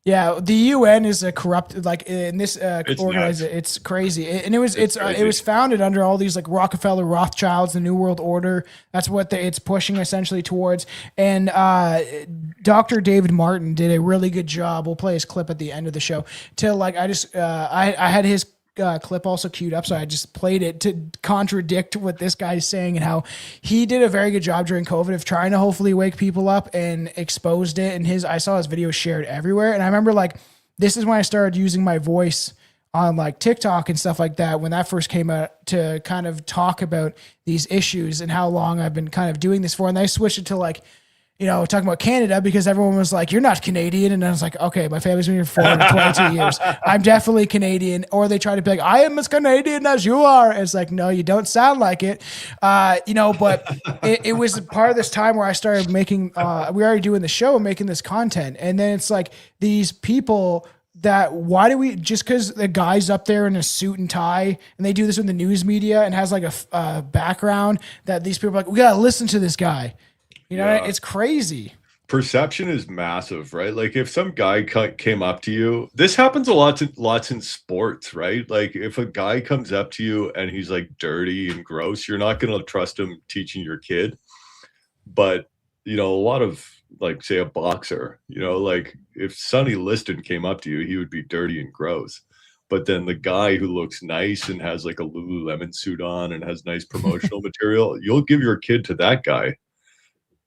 Yeah, the UN is a corrupt, like in this organization, it's crazy, and it was founded under all these like Rockefeller, Rothschilds, the New World Order. That's what it's pushing essentially towards. And Dr. David Martin did a really good job. We'll play his clip at the end of the show. I had his clip also queued up, so I just played it to contradict what this guy's saying and how he did a very good job during COVID of trying to hopefully wake people up and exposed it. And I saw his video shared everywhere, and I remember like this is when I started using my voice on like TikTok and stuff like that when that first came out to kind of talk about these issues and how long I've been kind of doing this for. And I switched it to like, you know, talking about Canada because everyone was like, you're not Canadian. And I was like, okay, my family's been here for 22 years. I'm definitely Canadian. Or they try to be like, I am as Canadian as you are. And it's like, no, you don't sound like it. But it was part of this time where I started making, we were already doing the show and making this content. And then it's like these people that why do we, just because the guy's up there in a suit and tie and they do this in the news media and has like a background that these people are like, we got to listen to this guy. You know, it's crazy. Perception is massive, right? Like if some guy came up to you, this happens lots in sports, right? Like if a guy comes up to you and he's like dirty and gross, you're not going to trust him teaching your kid. But, you know, a lot of like say a boxer, you know, like if Sonny Liston came up to you, he would be dirty and gross. But then the guy who looks nice and has like a Lululemon suit on and has nice promotional material, you'll give your kid to that guy.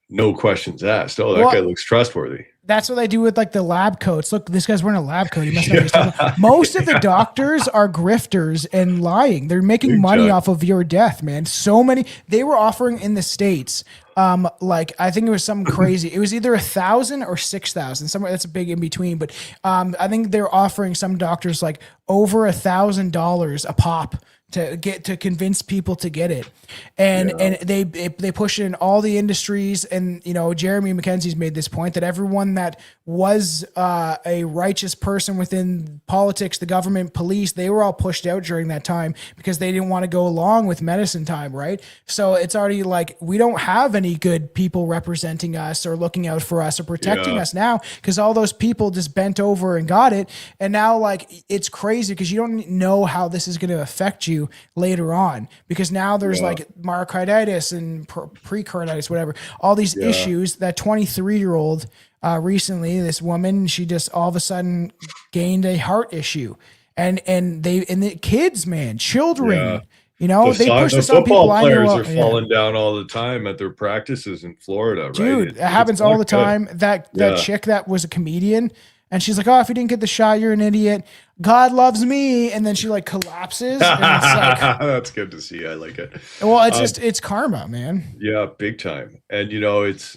No questions asked. Oh, that guy looks trustworthy. That's what they do with like the lab coats. Look, this guy's wearing a lab coat. He must know what he's talking about. Most of the doctors are grifters and lying. They're making money off of your death, man. So many. They were offering in the States, like I think it was something crazy. It was either 1,000 or 6,000. Somewhere that's a big in between. But I think they're offering some doctors like over $1,000 a pop to convince people to get it. And they push it in all the industries. And, you know, Jeremy McKenzie's made this point that everyone that was a righteous person within politics, the government, police, they were all pushed out during that time because they didn't want to go along with medicine time, right? So it's already like we don't have any good people representing us or looking out for us or protecting us now because all those people just bent over and got it. And now like it's crazy because you don't know how this is going to affect you issue later on, because now there's like myocarditis and precarditis, whatever, all these issues. That 23-year-old recently, this woman, she just all of a sudden gained a heart issue, and the kids, man, children. You know, they push this on people. Football players are falling down all the time at their practices in Florida, dude. right? It happens all the time. That chick that was a comedian, and she's like, "Oh, if you didn't get the shot, you're an idiot. God loves me," and then she like collapses. And it's like, that's good to see. I like it. Well, it's it's karma, man. Yeah, big time. And you know, it's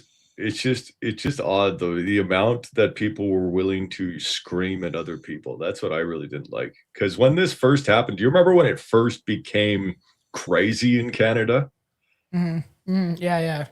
just odd though, the amount that people were willing to scream at other people. That's what I really didn't like. Because when this first happened, do you remember when it first became crazy in Canada? Yeah.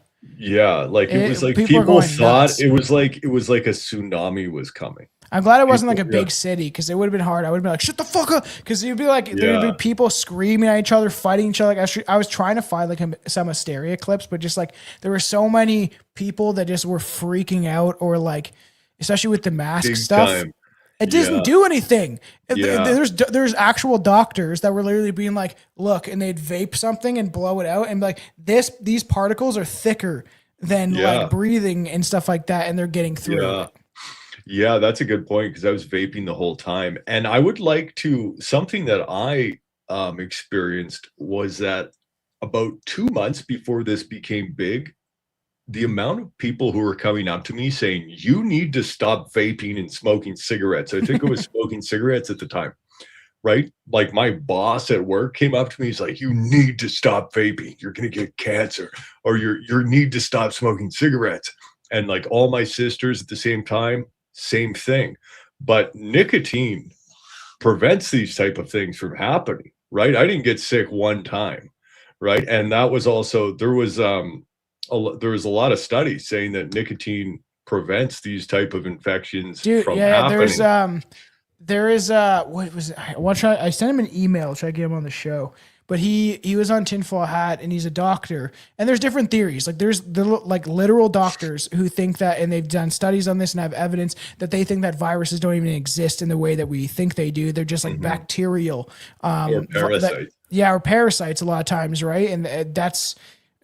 Like it was like people thought nuts. it was like a tsunami was coming. I'm glad it wasn't like a big city, because it would have been hard. I would have been like, shut the fuck up. Because you'd be like, there'd be people screaming at each other, fighting each other. Like I was trying to find like some hysteria clips, but just like there were so many people that just were freaking out, or like, especially with the mask stuff. Time. It doesn't do anything. There's actual doctors that were literally being like, look, and they'd vape something and blow it out and be like, these particles are thicker than like breathing and stuff like that, and they're getting through it. Yeah, that's a good point, because I was vaping the whole time. And I would like to, something that I experienced was that about 2 months before this became big, the amount of people who were coming up to me saying, you need to stop vaping and smoking cigarettes. I think I was smoking cigarettes at the time, right? Like my boss at work came up to me. He's like, you need to stop vaping. You're going to get cancer, or you need to stop smoking cigarettes. And like all my sisters at the same time, same thing. But nicotine prevents these type of things from happening, right? I didn't get sick one time, right? And that was also, there was a lot of studies saying that nicotine prevents these type of infections from happening. There is what was it? I sent him an email, try to get him on the show. But he was on Tinfoil Hat, and he's a doctor. And there's different theories. Like there's like literal doctors who think that, and they've done studies on this and have evidence that they think that viruses don't even exist in the way that we think they do. They're just like bacterial, or parasites. Or parasites a lot of times, right? And that's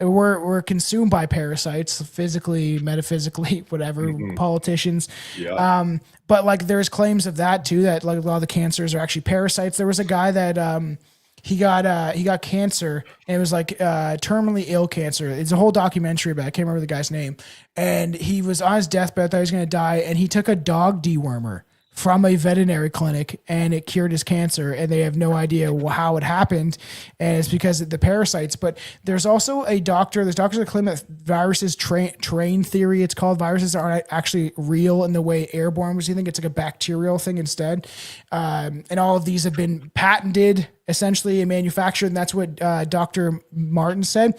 we're consumed by parasites, physically, metaphysically, whatever. Politicians. Yeah. But like there's claims of that too, that like a lot of the cancers are actually parasites. There was a guy that he got cancer, and it was like terminally ill cancer. It's a whole documentary about it. I can't remember the guy's name. And he was on his deathbed, thought he was going to die, and he took a dog dewormer from a veterinary clinic, and it cured his cancer, and they have no idea how it happened, and it's because of the parasites. But there's also there's doctors that claim that viruses, terrain theory, it's called, viruses aren't actually real in the way airborne was. You think it's like a bacterial thing instead. And all of these have been patented, essentially, and manufactured, and that's what Dr. Martin said,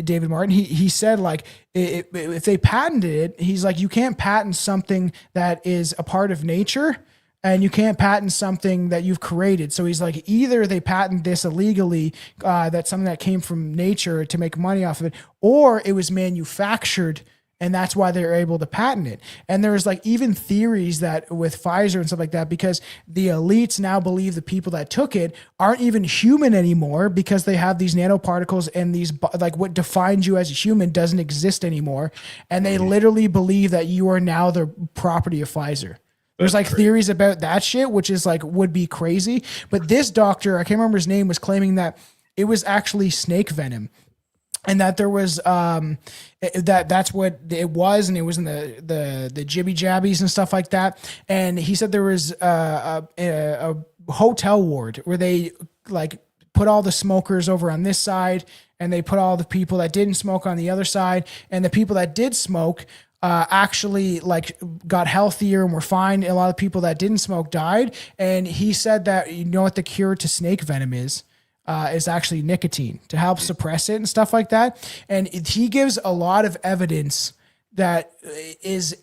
David Martin. He said, like, if they patented it, he's like, you can't patent something that is a part of nature, and you can't patent something that you've created. So he's like, either they patent this illegally, that's something that came from nature to make money off of it, or it was manufactured, and that's why they're able to patent it. And there's like even theories that with Pfizer and stuff like that, because the elites now believe the people that took it aren't even human anymore, because they have these nanoparticles, and these, like, what defines you as a human doesn't exist anymore. And they literally believe that you are now the property of Pfizer. There's like theories about that shit, which is like, would be crazy. But this doctor, I can't remember his name, was claiming that it was actually snake venom. And that there was that's what it was, and it was in the jibby jabbies and stuff like that. And he said there was a hotel ward where they like put all the smokers over on this side, and they put all the people that didn't smoke on the other side, and the people that did smoke actually like got healthier and were fine. And a lot of people that didn't smoke died. And he said that, you know what the cure to snake venom is actually nicotine, to help suppress it and stuff like that. And he gives a lot of evidence that is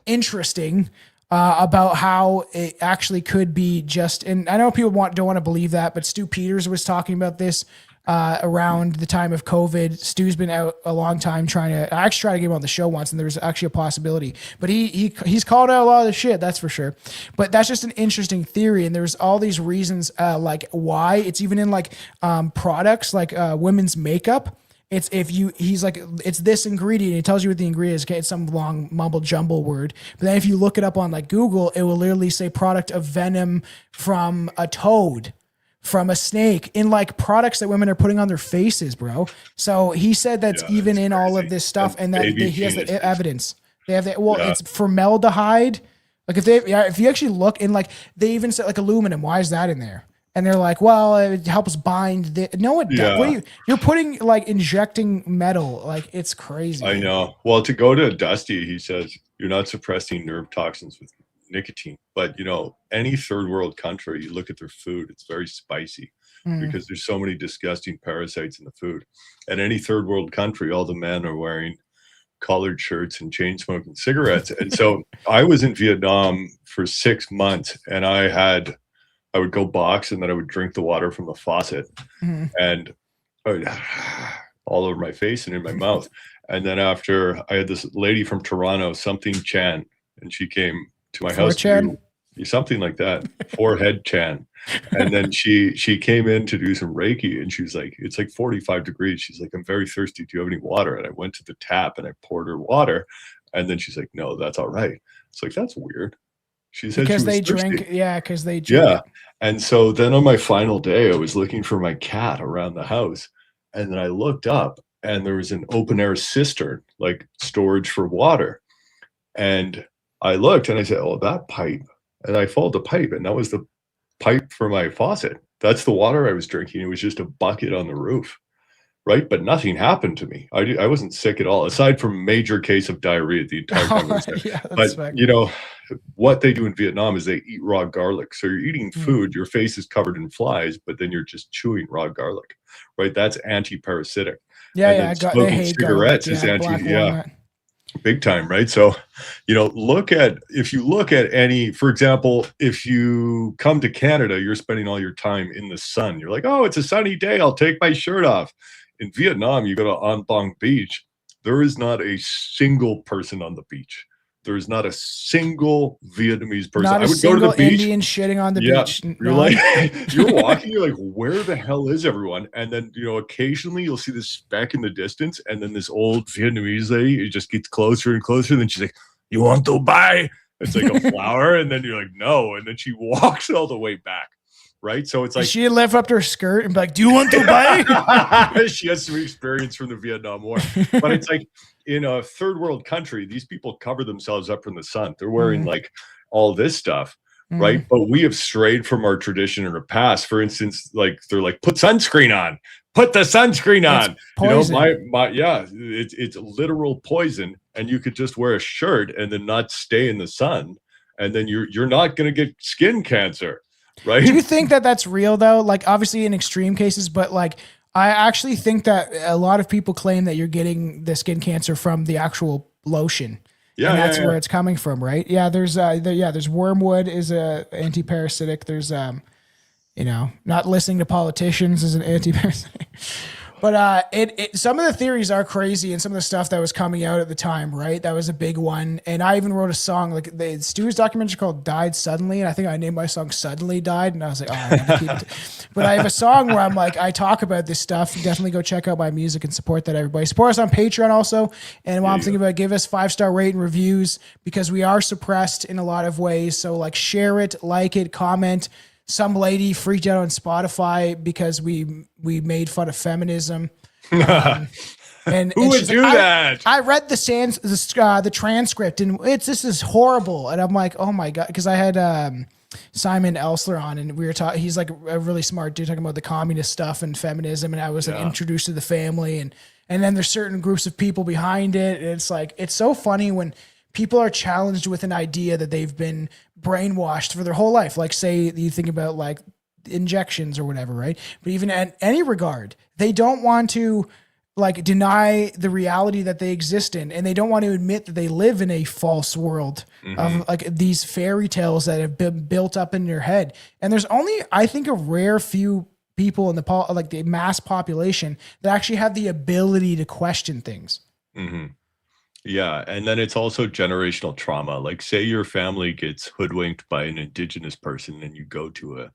interesting about how it actually could be just, and I know people don't want to believe that, but Stu Peters was talking about this around the time of COVID. Stu's been out a long time I actually tried to get him on the show once, and there was actually a possibility, but he's called out a lot of the shit, that's for sure. But that's just an interesting theory, and there's all these reasons like why it's even in like products like women's makeup. It's it's this ingredient. It tells you what the ingredient is. Okay, it's some long mumble jumble word. But then if you look it up on like Google, it will literally say product of venom from a toad, from a snake, in like products that women are putting on their faces, bro. So he said that's even in all of this stuff, and that he has the evidence. They have it's formaldehyde. Like if you actually look in, like they even said like aluminum. Why is that in there? And they're like, well, it helps bind. No, it doesn't. What are you're putting like injecting metal. Like it's crazy. I know. Well, to go to Dusty, he says you're not suppressing nerve toxins with nicotine, but any third world country, you look at their food, it's very spicy because there's so many disgusting parasites in the food. And any third world country, all the men are wearing collared shirts and chain smoking cigarettes. And so I was in Vietnam for 6 months, and I would go box, and then I would drink the water from the faucet and all over my face and in my mouth. And then after, I had this lady from Toronto, something Chan, and she came to my house. Something like that. Forehead Chan. And then she came in to do some Reiki, and she was like, it's like 45 degrees. She's like, I'm very thirsty. Do you have any water? And I went to the tap and I poured her water. And then she's like, no, that's all right. It's like, that's weird. She said because they drink. Yeah, because they drink. Yeah. And so then on my final day, I was looking for my cat around the house. And then I looked up, and there was an open air cistern, like storage for water. And I looked and I said, oh, that pipe. And I followed the pipe, and that was the pipe for my faucet. That's the water I was drinking. It was just a bucket on the roof. Right. But nothing happened to me. I wasn't sick at all, aside from a major case of diarrhea the entire time I was there. But what they do in Vietnam is they eat raw garlic. So you're eating food, your face is covered in flies, but then you're just chewing raw garlic. Right. That's anti-parasitic. Yeah. Smoking cigarettes is big time. Right. So, if you look at any, for example, if you come to Canada, you're spending all your time in the sun. You're like, oh, it's a sunny day, I'll take my shirt off. In Vietnam, you go to An Bang Beach, there is not a single person on the beach. There is not a single Vietnamese person. Not a single Indian shitting on the beach. You're like, you're walking, you're like, where the hell is everyone? And then, occasionally you'll see this speck in the distance, and then this old Vietnamese lady, it just gets closer and closer. And then she's like, you want to buy? It's like a flower. And then you're like, no. And then she walks all the way back. Right. So it's like she lift up her skirt and be like, do you want to buy? She has some experience from the Vietnam War. But it's like in a third world country, these people cover themselves up from the sun. They're wearing like all this stuff. Right. But we have strayed from our tradition in the past. For instance, like they're like, put sunscreen on, put the sunscreen on. Poison. It's literal poison. And you could just wear a shirt and then not stay in the sun. And then you're not going to get skin cancer. Right. Do you think that that's real though? Like obviously in extreme cases, but like I actually think that a lot of people claim that you're getting the skin cancer from the actual lotion. Yeah, and that's where it's coming from, right? Yeah, there's wormwood is a anti-parasitic. There's not listening to politicians is an anti-parasitic. But some of the theories are crazy, and some of the stuff that was coming out at the time, right? That was a big one. And I even wrote a song, like Stu's documentary called Died Suddenly. And I think I named my song Suddenly Died. And I was like, oh, I need to keep it. But I have a song where I'm like, I talk about this stuff. Definitely go check out my music and support that, everybody. Support us on Patreon also. And while I'm thinking about it, give us 5-star rate and reviews, because we are suppressed in a lot of ways. So like share it, like it, comment. Some lady freaked out on Spotify because we made fun of feminism. And who would do that? I read the transcript, and this is horrible. And I'm like, oh my God, because I had Simon Elsler on, and we were talking. He's like a really smart dude talking about the communist stuff and feminism, and I was like introduced to the family, and then there's certain groups of people behind it, and it's like it's so funny when people are challenged with an idea that they've been brainwashed for their whole life. Like say you think about like injections or whatever, right? But even in any regard, they don't want to like deny the reality that they exist in. And they don't want to admit that they live in a false world of like these fairy tales that have been built up in your head. And there's only, I think, a rare few people in the mass population that actually have the ability to question things. Mm-hmm. Yeah, and then it's also generational trauma. Like, say your family gets hoodwinked by an indigenous person, and you go to a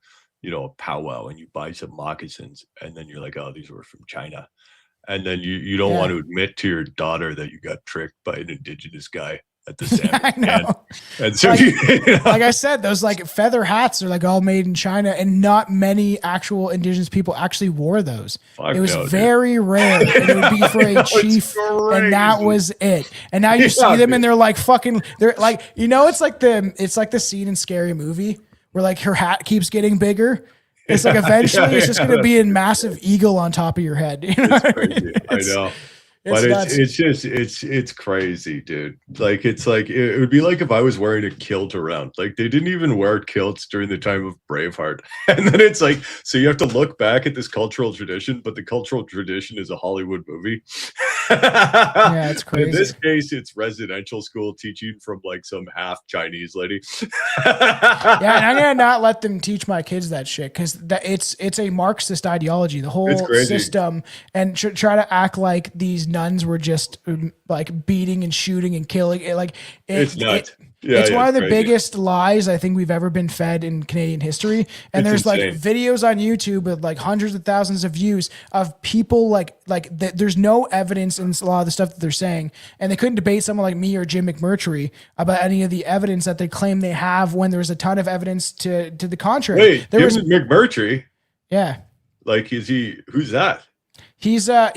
powwow and you buy some moccasins, and then you're like, oh, these were from China. And then you don't want to admit to your daughter that you got tricked by an indigenous guy at the salmon I know. And so, like I said, those like feather hats are like all made in China, and not many actual indigenous people actually wore those. It was very rare. And it would be for a chief, and that was it. And now you see them, and they're like fucking. They're like, it's like the scene in Scary Movie where like her hat keeps getting bigger. It's like eventually it's just going to be a massive eagle on top of your head. It's crazy. I know. But it's crazy, dude. Like, it's like, it would be like if I was wearing a kilt around. Like, they didn't even wear kilts during the time of Braveheart. And then it's like, so you have to look back at this cultural tradition, but the cultural tradition is a Hollywood movie. Yeah, it's crazy. In this case, it's residential school teaching from like some half Chinese lady. Yeah, and I'm gonna not let them teach my kids that shit, because it's a Marxist ideology, the whole system, and try to act like these nuns were just like beating and shooting and killing. It's nuts. It's one of the biggest lies I think we've ever been fed in Canadian history. And there's insane. Like videos on YouTube with like hundreds of thousands of views of people there's no evidence in a lot of the stuff that they're saying. And they couldn't debate someone like me or Jim McMurtry about any of the evidence that they claim they have, when there's a ton of evidence to the contrary. Wait, Jim McMurtry? Yeah. Like, who's that? He's a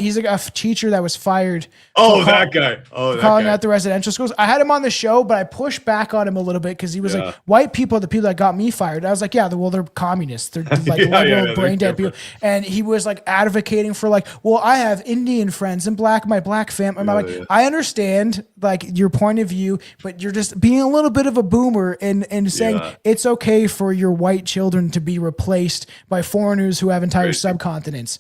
teacher that was fired. That guy. Calling out the residential schools. I had him on the show, but I pushed back on him a little bit because he was like, white people are the people that got me fired. I was like, they're communists. They're like liberal, brain dead people. And he was like advocating for like, well, I have Indian friends and my black family. I understand like your point of view, but you're just being a little bit of a boomer and saying it's okay for your white children to be replaced by foreigners who have entire subcontinents.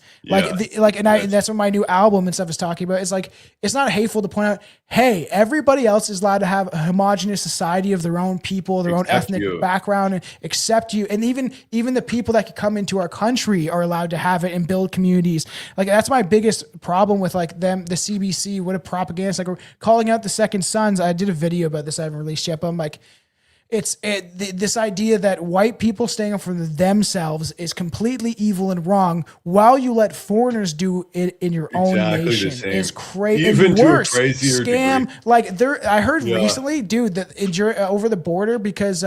That's what my new album and stuff is talking about. It's like, it's not hateful to point out, hey, everybody else is allowed to have a homogenous society of their own people, their own ethnic background, and accept you. And even the people that could come into our country are allowed to have it and build communities. Like, that's my biggest problem with like them, the CBC, what a propaganda, like calling out the Second Sons. I did a video about this I haven't released yet, but I'm like, this idea that white people staying up for themselves is completely evil and wrong, while you let foreigners do it in your own nation is crazy. Even worse, to a crazier scam. Degree. Like I heard recently, dude, that over the border, because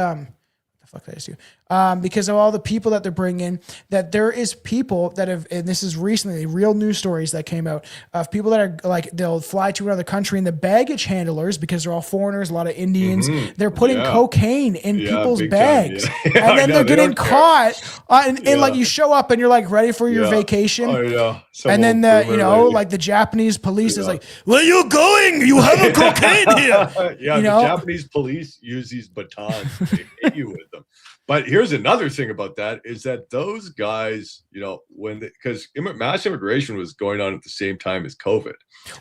because of all the people that they're bringing, that there is people that have, and this is recently real news stories that came out of people that are like, they'll fly to another country, and the baggage handlers, because they're all foreigners, a lot of Indians, they're putting cocaine in people's bags, and then they're getting caught. And like, you show up and you're like ready for your vacation. And then like the Japanese police is like, where are you going? You have a cocaine here. The Japanese police use these batons. They hit you with them. But here's another thing about that, is that those guys, because mass immigration was going on at the same time as COVID.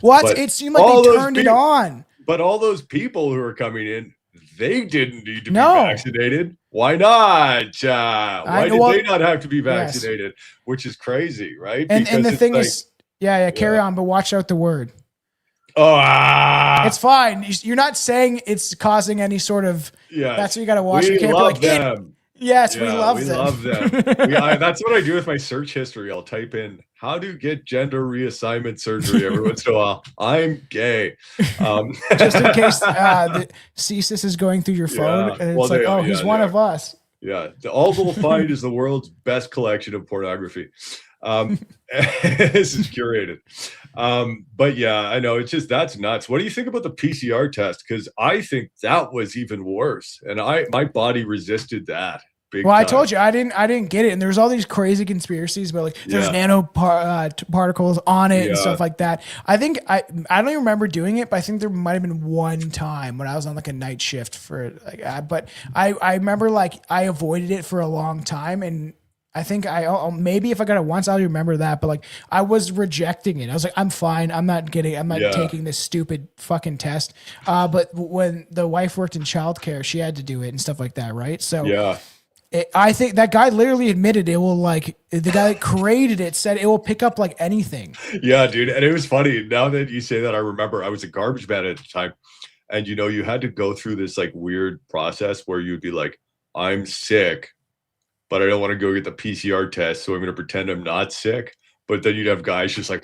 It seemed like they turned it on. But all those people who are coming in, they didn't need to be vaccinated. Why not? Why did they not have to be vaccinated? Yes. Which is crazy, right? And the thing is, carry on, but watch out the word. It's fine. You're not saying it's causing any sort of. Yeah, that's what you got to watch. You can't love be like, them. Yes, we love them. Love them. That's what I do with my search history. I'll type in how to get gender reassignment surgery every once in a while. I'm gay. Just in case the CSIS is going through your phone, and it's he's one of us. Yeah, all they'll find is the world's best collection of pornography. This is curated. But I know, it's just, that's nuts. What do you think about the PCR test? Because I think that was even worse, and my body resisted that. Well, I told you I didn't get it, and there's all these crazy conspiracies about like there's particles on it and stuff like that. I think I don't even remember doing it, but I think there might have been one time when I was on like a night shift for but I remember like I avoided it for a long time, and I think maybe if I got it once, I'll remember that. But like, I was rejecting it. I was like, I'm fine. I'm not taking this stupid fucking test. But when the wife worked in childcare, she had to do it and stuff like that. Right. So I think that guy literally admitted it will like the guy that created it said it will pick up like anything. Yeah, dude. And it was funny. Now that you say that, I remember I was a garbage man at the time. And, you know, you had to go through this like weird process where you'd be like, I'm sick, but I don't want to go get the PCR test. So I'm going to pretend I'm not sick. But then you'd have guys just like,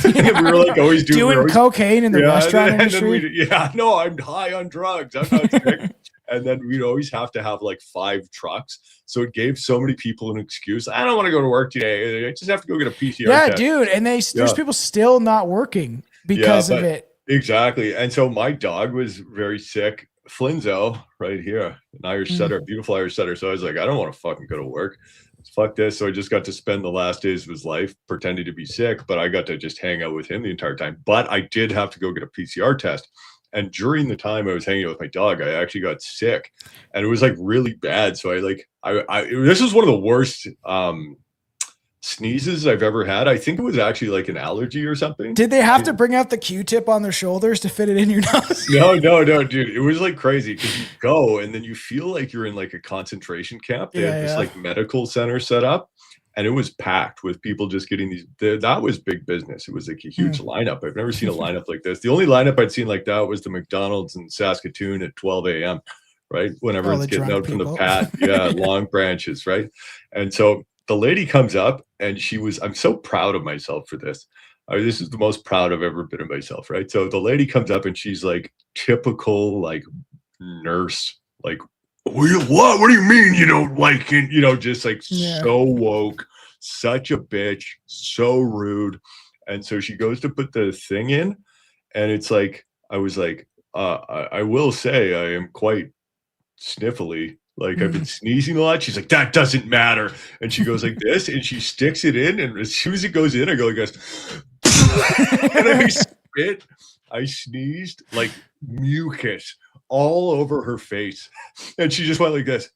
we were like always doing cocaine in the restaurant industry. No, I'm high on drugs. I'm not sick. And then we'd always have to have like 5 trucks. So it gave so many people an excuse. I don't want to go to work today. I just have to go get a PCR test. Dude. And there's people still not working because of it. Exactly. And so my dog was very sick. Flinzo right here, an Irish setter, beautiful Irish setter. So I was like, I don't want to fucking go to work. Fuck this. So I just got to spend the last days of his life pretending to be sick, but I got to just hang out with him the entire time. But I did have to go get a PCR test. And during the time I was hanging out with my dog, I actually got sick and it was like really bad. So this was one of the worst sneezes I've ever had. I think it was actually like an allergy or something. Did they have to bring out the Q-tip on their shoulders to fit it in your nose? No, dude. It was like crazy because you go and then you feel like you're in like a concentration camp. They had this like medical center set up and it was packed with people just getting these. That was big business. It was like a huge lineup. I've never seen a lineup like this. The only lineup I'd seen like that was the McDonald's in Saskatoon at 12 a.m., right? When everyone's getting out from the pad. Yeah, long branches, right? And so the lady comes up and I'm so proud of myself for this. This is the most proud I've ever been of myself, right? So the lady comes up and she's like typical like nurse, like, what do you mean you don't like it? You know, just like so woke, such a bitch, so rude. And so she goes to put the thing in and it's like, I was like, I will say I am quite sniffly. Like I've been sneezing a lot. She's like, that doesn't matter. And she goes like this and she sticks it in. And as soon as it goes in, I go like this. And I sneezed like mucus all over her face. And she just went like this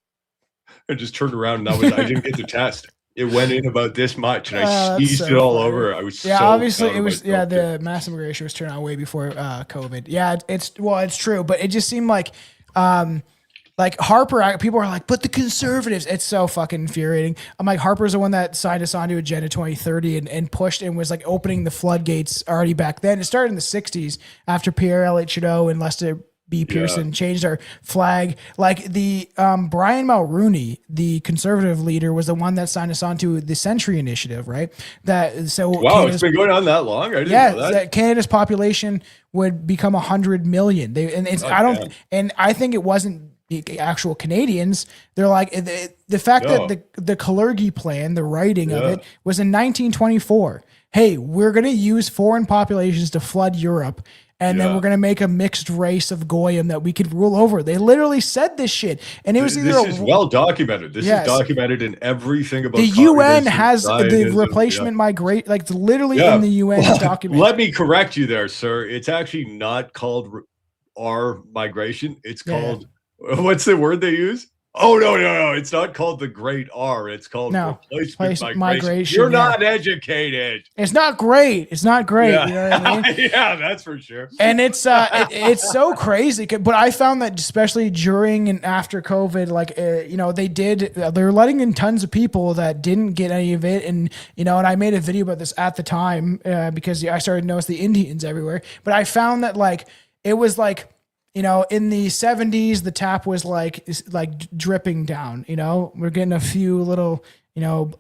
and just turned around. And I didn't get the test. It went in about this much and I sneezed it all over. I was obviously it was the mass immigration was turned on way before COVID. Yeah, it's true, but it just seemed like Harper, people are like, but the conservatives, it's so fucking infuriating. I'm like, Harper's the one that signed us onto Agenda 2030 and pushed and was like opening the floodgates already back then. It started in the 60s after Pierre Elliott Trudeau and Lester B. Pearson changed our flag. Like the Brian Mulroney, the conservative leader, was the one that signed us onto the Century Initiative, right? Wow, it's been going on that long. I didn't know that Canada's population would become 100 million. I think it wasn't the actual Canadians. They're like the fact that the Kalergi plan, the writing of it, was in 1924. Hey, we're going to use foreign populations to flood Europe, and then we're going to make a mixed race of Goyim that we could rule over. They literally said this shit, and it was this is well documented. This is documented in everything about the UN has the replacement migrate, like literally in the UN document. Let me correct you there, sir. It's actually not called our migration. It's called. What's the word they use? Oh, no. It's not called the Great R. It's called replacement migration. You're not educated. It's not great. It's not great. Yeah. You know what I mean? Yeah, that's for sure. And it's so crazy. But I found that especially during and after COVID, like, they're letting in tons of people that didn't get any of it. And, and I made a video about this at the time because I started to notice the Indians everywhere. But I found that it was like, in the 70s, the tap was like dripping down, we're getting a few little,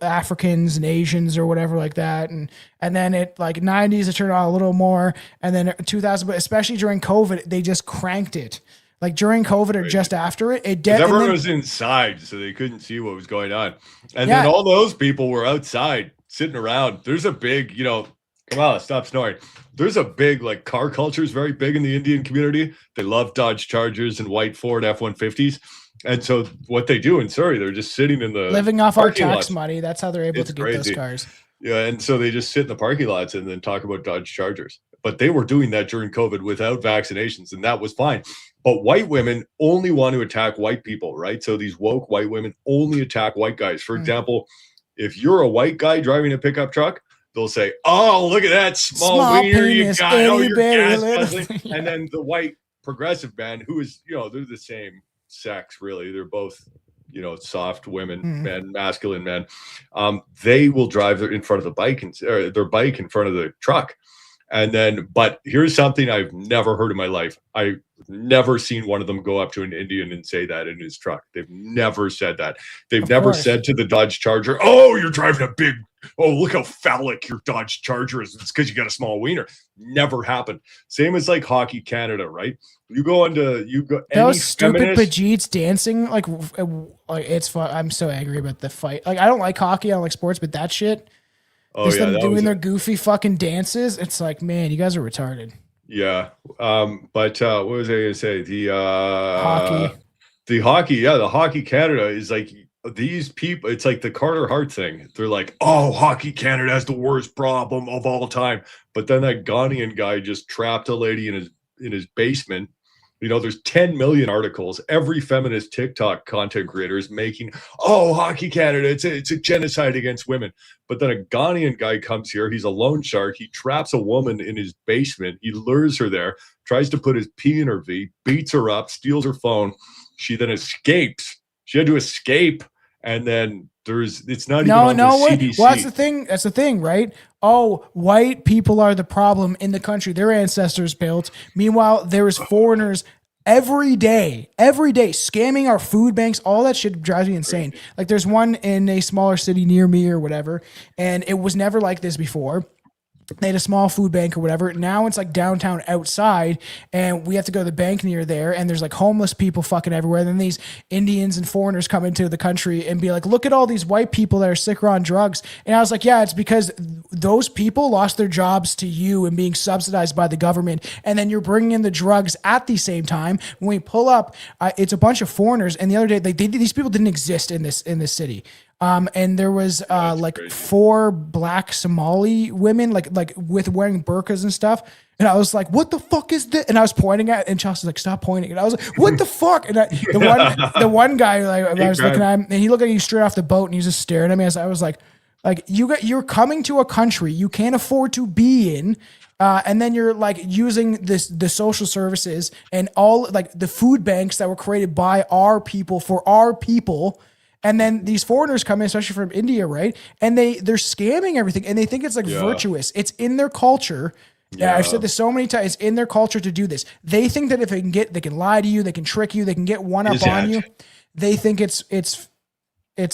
Africans and Asians or whatever like that. And then it like 90s, it turned on a little more. And then 2000, but especially during COVID, they just cranked it. Like during COVID or just after it, everyone was inside, so they couldn't see what was going on. And then all those people were outside sitting around. There's a big, come on, stop snoring. There's a big, car culture is very big in the Indian community. They love Dodge Chargers and white Ford F-150s. And so what they do in Surrey, they're just sitting in the living off our tax money. That's how they're able to get those cars. Yeah, and so they just sit in the parking lots and then talk about Dodge Chargers. But they were doing that during COVID without vaccinations, and that was fine. But white women only want to attack white people, right? So these woke white women only attack white guys. For example, if you're a white guy driving a pickup truck, they'll say, "Oh, look at that small wiener you got! Oh, you're gas guzzling." And then the white progressive man, who is, they're the same sex, really. They're both soft women, men, masculine men, they will drive in front of the bike or their bike in front of the truck. And then, but here's something I've never heard in my life. I've never seen one of them go up to an Indian and say that in his truck. They've never said that. They've never said to the Dodge Charger, "Oh, you're driving a big, oh, look how phallic your Dodge Charger is. It's because you got a small wiener." Never happened. Same as like Hockey Canada, right? You go those stupid Pajeets dancing, like it's fun. I'm so angry about the fight. Like, I don't like hockey, I don't like sports, but that shit. Oh, them doing their goofy fucking dances. It's like, man, you guys are retarded. Yeah. But what was I gonna say? The hockey. The hockey, yeah, the Hockey Canada is like these people, it's like the Carter Hart thing. They're like, oh, Hockey Canada has the worst problem of all time. But then that Ghanaian guy just trapped a lady in his basement. There's 10 million articles. Every feminist TikTok content creator is making, oh, Hockey Canada, it's a genocide against women. But then a Ghanaian guy comes here. He's a loan shark. He traps a woman in his basement. He lures her there, tries to put his pee in her V, beats her up, steals her phone. She then escapes. She had to escape. And then it's not even on the CDC. Well, that's the thing, right? Oh, white people are the problem in the country their ancestors built. Meanwhile, there is foreigners every day scamming our food banks. All that shit drives me insane. Like, there's one in a smaller city near me or whatever, and it was never like this before. They had a small food bank or whatever. Now it's like downtown outside, and we have to go to the bank near there, and there's like homeless people fucking everywhere. And then these Indians and foreigners come into the country and be like, look at all these white people that are sick or on drugs. And I was like, yeah, it's because those people lost their jobs to you and being subsidized by the government. And then you're bringing in the drugs at the same time. When we pull up, it's a bunch of foreigners. And the other day, these people didn't exist in this city. And there was crazy. 4 black Somali women, like with wearing burqas and stuff. And I was like, what the fuck is this? And I was pointing at, and Chelsea's like, stop pointing. And I was like, what the fuck? And the one guy, I was looking at him, and he looked at me straight off the boat, and he was just staring at me. As I was like you're coming to a country you can't afford to be in. And then you're like using the social services and all like the food banks that were created by our people for our people. And then these foreigners come in, especially from India, right? And they're scamming everything, and they think it's like virtuous. It's in their culture. Yeah, I've said this so many times. It's in their culture to do this. They think that if they can lie to you, they can trick you, they can get one up on you. They think it's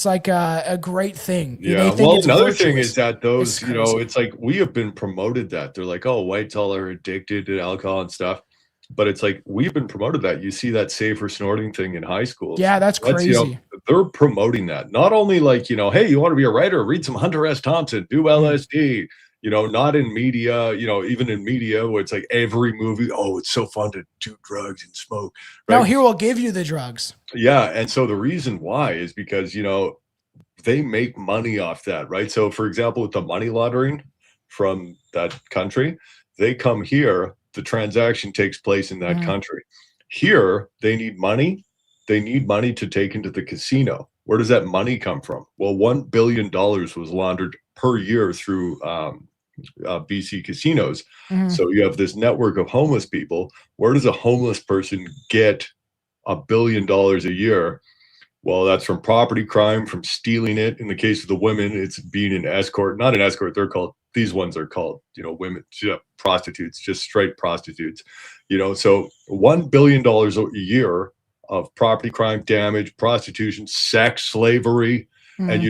like a great thing. Yeah. Well, another thing is that those, it's like we have been promoted that they're like, oh, whites all are addicted to alcohol and stuff. But it's like we've been promoted that. You see that safer snorting thing in high schools. Yeah, that's crazy. They're promoting that. Not only like, hey, you want to be a writer? Read some Hunter S. Thompson, do LSD. Not in media, even in media where it's like every movie, oh, it's so fun to do drugs and smoke. Right? No, here we'll give you the drugs. Yeah. And so the reason why is because, they make money off that, right? So for example, with the money laundering from that country, they come here. The transaction takes place in that country. Here, they need money. They need money to take into the casino. Where does that money come from? Well, $1 billion was laundered per year through BC casinos. So you have this network of homeless people. Where does a homeless person get $1 billion a year? Well, that's from property crime, from stealing it. In the case of the women, it's being an escort. Not an escort. These ones are called, women, prostitutes, just straight prostitutes. So $1 billion a year of property crime, damage, prostitution, sex, slavery. And,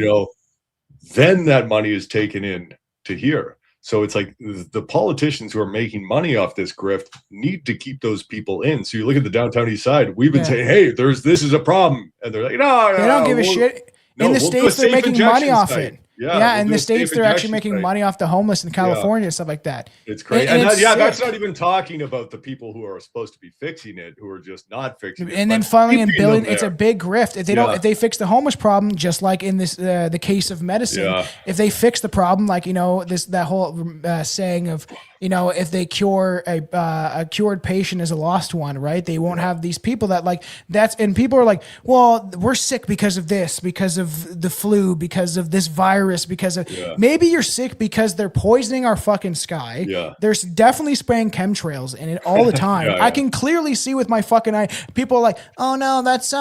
then that money is taken in to here. So it's like the politicians who are making money off this grift need to keep those people in. So you look at the downtown east side, we've been saying, hey, this is a problem. And they're like, no, they don't give a shit. In the States, they're making money off it. Yeah, in the States, they're actually making money off the homeless in California and stuff like that. It's crazy. And that's not even talking about the people who are supposed to be fixing it, who are just not fixing it. And then funneling in billion, it's a big grift. If they if they fix the homeless problem, just like in this the case of medicine, if they fix the problem, like that whole saying of you know, if they cure a cured patient as a lost one, right? They won't have these people that like that's, and people are like, well, we're sick because of this, because of the flu, because of this virus, because of maybe you're sick because they're poisoning our fucking sky. Yeah. There's definitely spraying chemtrails in it all the time. I can clearly see with my fucking eye. People are like, oh no, that's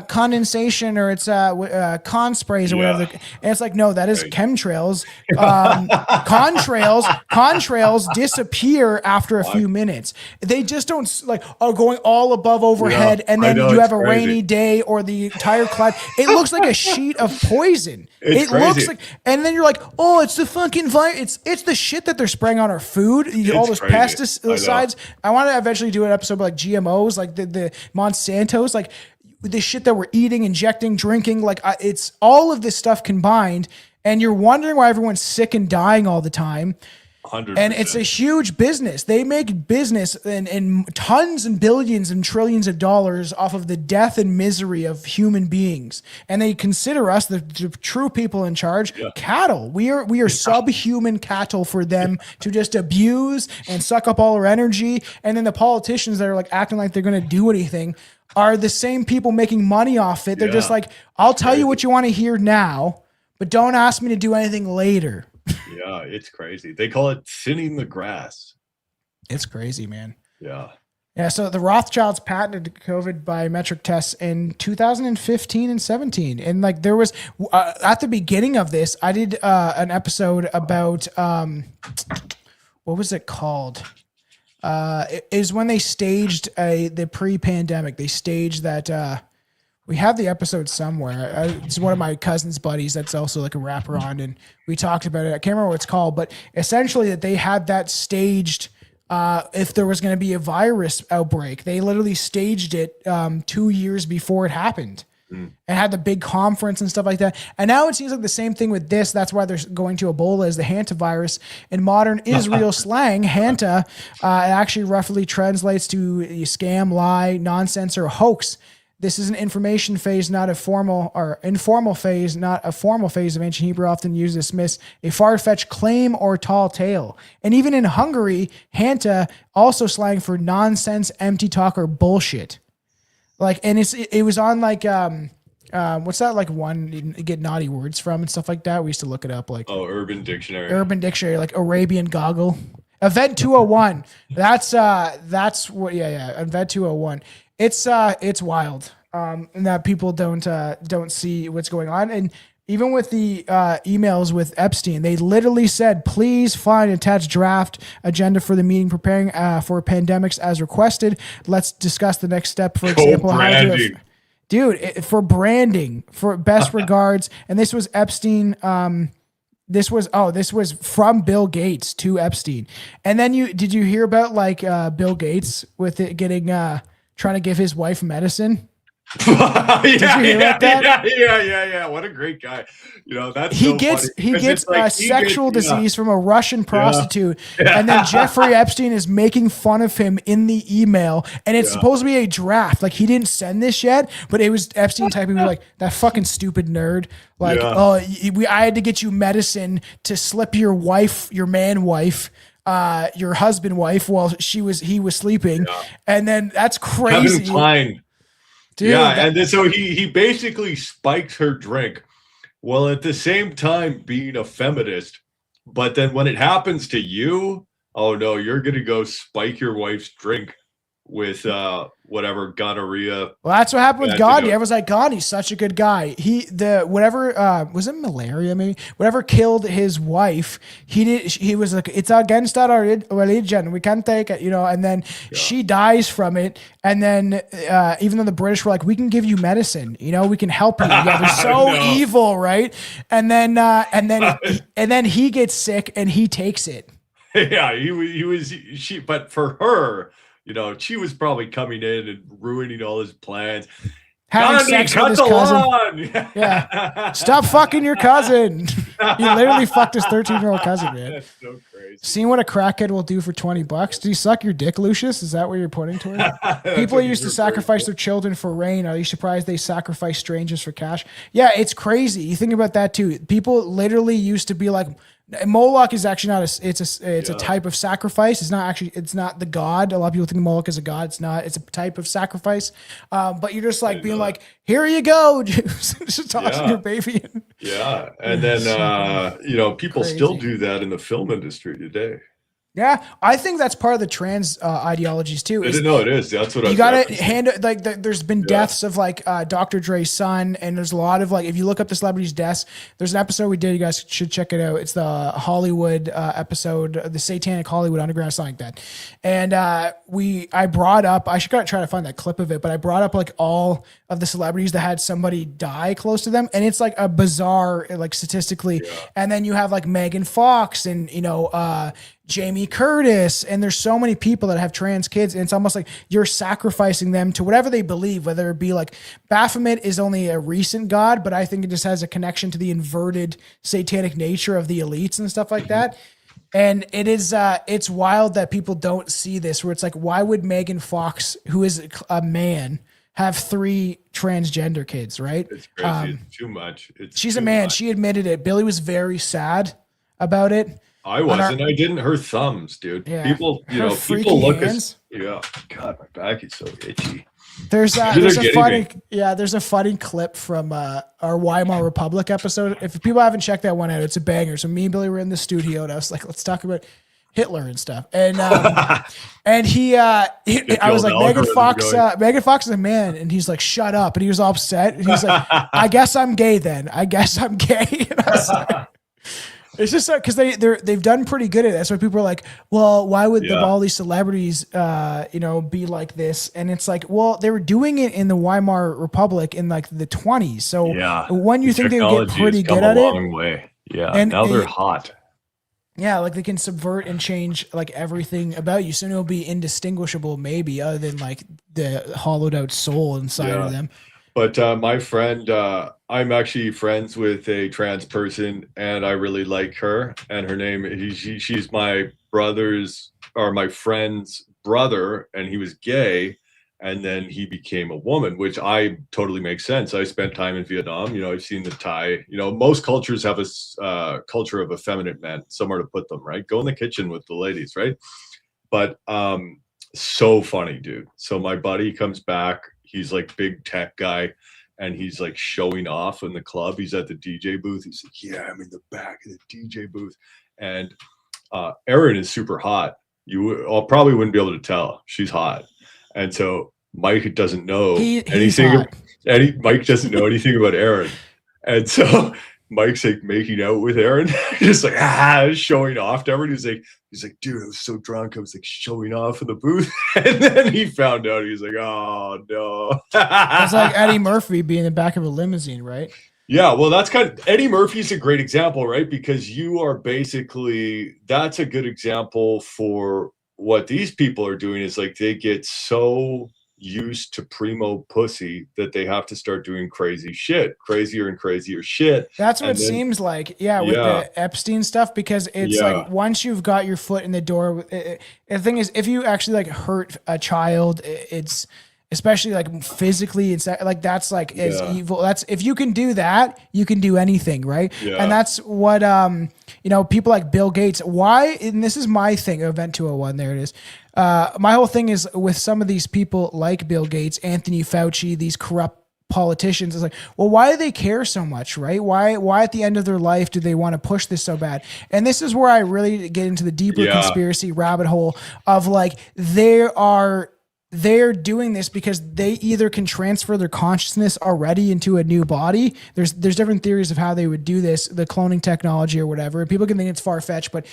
condensation, or it's con sprays or whatever. And it's like, no, that is chemtrails. Contrails disappear after a few minutes. They just don't like are going all above overhead, and then you have a rainy day or the entire cloud. It looks like a sheet of poison. It looks like, and then you're like, oh, it's the fucking virus. It's the shit that they're spraying on our food. All those pesticides. I want to eventually do an episode about like GMOs, like the Monsantos, like the shit that we're eating, injecting, drinking. Like it's all of this stuff combined, and you're wondering why everyone's sick and dying all the time. 100%. And it's a huge business. They make business in tons and billions and trillions of dollars off of the death and misery of human beings. And they consider us the true people in charge cattle. We are subhuman cattle for them to just abuse and suck up all our energy. And then the politicians that are like acting like they're going to do anything are the same people making money off it. They're just like, I'll tell you what you want to hear now, but don't ask me to do anything later. Yeah, it's crazy. They call it thinning the grass. It's crazy, man. Yeah. Yeah, so the Rothschilds patented COVID biometric tests in 2015 and 17. And like there was, at the beginning of this, I did an episode about, what was it called? It is when they staged the pre-pandemic. They staged that, we have the episode somewhere. It's one of my cousin's buddies that's also like a rapper on, and we talked about it. I can't remember what it's called, but essentially that they had that staged if there was going to be a virus outbreak. They literally staged it 2 years before it happened and had the big conference and stuff like that. And now it seems like the same thing with this. That's why they're going to Ebola as the hantavirus. In modern Israel slang, hanta actually roughly translates to scam, lie, nonsense, or hoax. This is an information phase, not a formal or informal phase, not a formal phase of ancient Hebrew, often used to dismiss a far-fetched claim or tall tale. And even in Hungary, hanta also slang for nonsense, empty talk, or bullshit. Like, and it was on like what's that like one you get naughty words from and stuff like that. We used to look it up like Urban Dictionary, like Arabian Goggle, Event 201. That's what Event 201. It's wild, and that people don't see what's going on. And even with the emails with Epstein, they literally said, please find attached draft agenda for the meeting preparing for pandemics as requested. Let's discuss the next step. For example, how to do it. For branding, for best regards. And this was Epstein. This was from Bill Gates to Epstein. And then did you hear about like Bill Gates with it getting trying to give his wife medicine? Did you hear about that? Yeah. What a great guy. You know, that's he gets a sexual disease from a Russian prostitute, and then Jeffrey Epstein is making fun of him in the email, and it's supposed to be a draft. Like he didn't send this yet, but it was Epstein typing like that fucking stupid nerd. Like, I had to get you medicine to slip your wife, your man wife, your husband wife while he was sleeping, and then that's crazy. Having fine. Dude, and then so he basically spikes her drink, while at the same time being a feminist. But then when it happens to you, oh no, you're gonna go spike your wife's drink with whatever gonorrhea. Well, that's what happened with Gandhi. I was like, Gandhi's such a good guy. Was it malaria maybe? Whatever killed his wife, he was like, it's against our religion. We can't take it, and then she dies from it. And then even though the British were like, we can give you medicine, we can help you. Yeah, they're so evil, right? And then he gets sick and he takes it. Yeah, but for her, she was probably coming in and ruining all his plans. Having sex with his cousin. Yeah. Stop fucking your cousin. He literally fucked his 13-year-old cousin, man. That's so crazy. Seeing what a crackhead will do for $20. Do you suck your dick, Lucius? Is that what you're pointing toward? People used to sacrifice their children for rain. Are you surprised they sacrifice strangers for cash? Yeah, it's crazy. You think about that too. People literally used to be like, Moloch is actually not it's a type of sacrifice. It's not the god. A lot of people think Moloch is a god. It's not. It's a type of sacrifice. But you're just like being like, here you go, just tossing your baby in. Yeah. And then people still do that in the film industry today. Yeah, I think that's part of the trans ideologies too. I didn't know it is. That's what you got to hand like. There's been deaths of like Dr. Dre's son, and there's a lot of like. If you look up the celebrities' deaths, there's an episode we did. You guys should check it out. It's the Hollywood episode, the Satanic Hollywood Underground, something like that. And I brought up. I should try to find that clip of it, but I brought up like all of the celebrities that had somebody die close to them, and it's like a bizarre, like statistically. Yeah. And then you have like Megan Fox and Jamie Curtis, and there's so many people that have trans kids, and it's almost like you're sacrificing them to whatever they believe, whether it be like Baphomet is only a recent god, but I think it just has a connection to the inverted satanic nature of the elites and stuff like that. And it is it's wild that people don't see this, where it's like, why would Megan Fox, who is a man, have 3 transgender kids, right? It's crazy. It's too much. She's a man. She admitted it. Billy was very sad about it. I wasn't. I didn't. Her thumbs, dude. Yeah. People, people look at. Yeah. God, my back is so itchy. There's a funny clip from our Weimar Republic episode. If people haven't checked that one out, it's a banger. So me and Billy were in the studio, and I was like, let's talk about Hitler and stuff. And and I was like, Megan Fox is a man, and he's like, shut up. And he was all upset. And he's like, I guess I'm gay then. I guess I'm gay. And I was like, it's just because they've done pretty good at it. That's why people are like, well, why would all these celebrities, be like this? And it's like, well, they were doing it in the Weimar Republic in like the 1920s. So when you think they would get pretty good at it, long way. Yeah, and now they're hot. Yeah, like they can subvert and change like everything about you, so it'll be indistinguishable, maybe, other than like the hollowed out soul inside of them. But my friend, I'm actually friends with a trans person, and I really like her. And her name, she's my my friend's brother, and he was gay, and then he became a woman, which totally makes sense. I spent time in Vietnam. I've seen the Thai. Most cultures have a culture of effeminate men, somewhere to put them, right? Go in the kitchen with the ladies, right? But so funny, dude. So my buddy comes back. He's like big tech guy, and he's like showing off in the club. He's at the DJ booth. He's like, yeah, I'm in the back of the DJ booth. And Erin is super hot. You probably wouldn't be able to tell. She's hot. And so Mike doesn't know anything. Mike doesn't know anything about Erin. And so Mike's like making out with Erin, just like showing off to everyone. He's like, dude, I was so drunk. I was like showing off in the booth. And then he found out. He's like, oh no. It's like Eddie Murphy being in the back of a limousine, right? Yeah, well, that's Eddie Murphy's a great example, right? Because you are that's a good example for what these people are doing. Is like they get so used to primo pussy that they have to start doing crazier and crazier shit. That's what it seems like. With the Epstein stuff, because it's like once you've got your foot in the door, the thing is, if you actually like hurt a child, it's especially like physically, it's like that's like as evil. That's if you can do that, you can do anything, right? And that's what people like Bill Gates. Why? And this is my thing. Event 201. There it is. My whole thing is with some of these people like Bill Gates, Anthony Fauci, these corrupt politicians. It's like, well, why do they care so much, right? Why at the end of their life do they want to push this so bad? And this is where I really get into the deeper conspiracy rabbit hole of like they're doing this because they either can transfer their consciousness already into a new body. There's different theories of how they would do this, the cloning technology or whatever. People can think it's far-fetched, but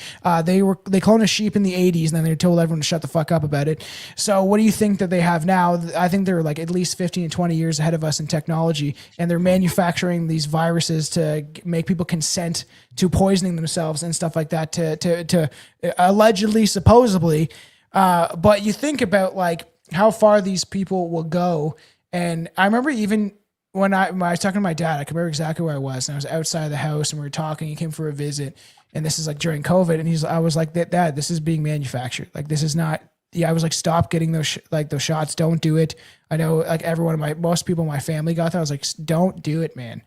they cloned a sheep in the 80s, and then they told everyone to shut the fuck up about it. So what do you think that they have now? I think they're like at least 15 and 20 years ahead of us in technology, and they're manufacturing these viruses to make people consent to poisoning themselves and stuff like that to allegedly, supposedly. But you think about like how far these people will go. And I remember even when I was talking to my dad, I can remember exactly where I was. And I was outside of the house and we were talking. He came for a visit, and this is like during COVID. And I was like, Dad, this is being manufactured. Like, this is not, I was like, stop getting those shots. Don't do it. I know like most people in my family got that. I was like, don't do it, man.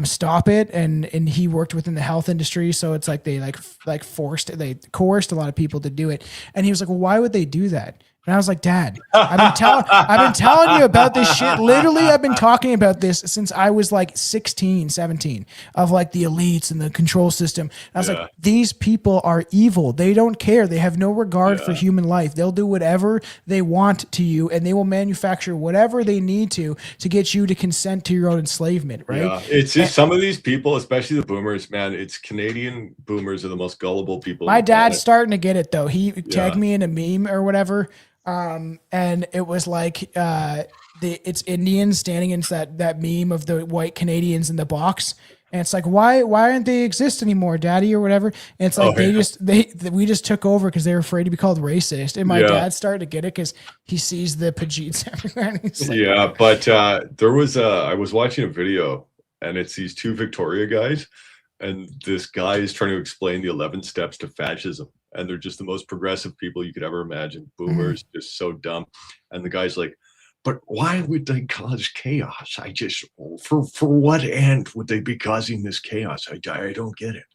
stop it. And he worked within the health industry, so it's like they they coerced a lot of people to do it. And he was like, well, why would they do that? And I was like, Dad, I've been telling you about this shit. Literally, I've been talking about this since I was like 16, 17, of like the elites and the control system. And I was like, these people are evil. They don't care. They have no regard for human life. They'll do whatever they want to you, and they will manufacture whatever they need to get you to consent to your own enslavement, right? Yeah, it's just some of these people, especially the boomers, man. It's Canadian boomers are the most gullible people. My dad's starting to get it though. He tagged me in a meme or whatever. And it was like it's Indians standing in that meme of the white Canadians in the box, and it's like why aren't they exist anymore, Daddy, or whatever. And it's like we just took over because they were afraid to be called racist. And my dad started to get it because he sees the Pajeets everywhere. And like, but there was I was watching a video, and it's these two Victoria guys, and this guy is trying to explain the 11 steps to fascism. And they're just the most progressive people you could ever imagine. Boomers, just so dumb. And the guy's like, but why would they cause chaos? I just, for what end would they be causing this chaos? I don't get it.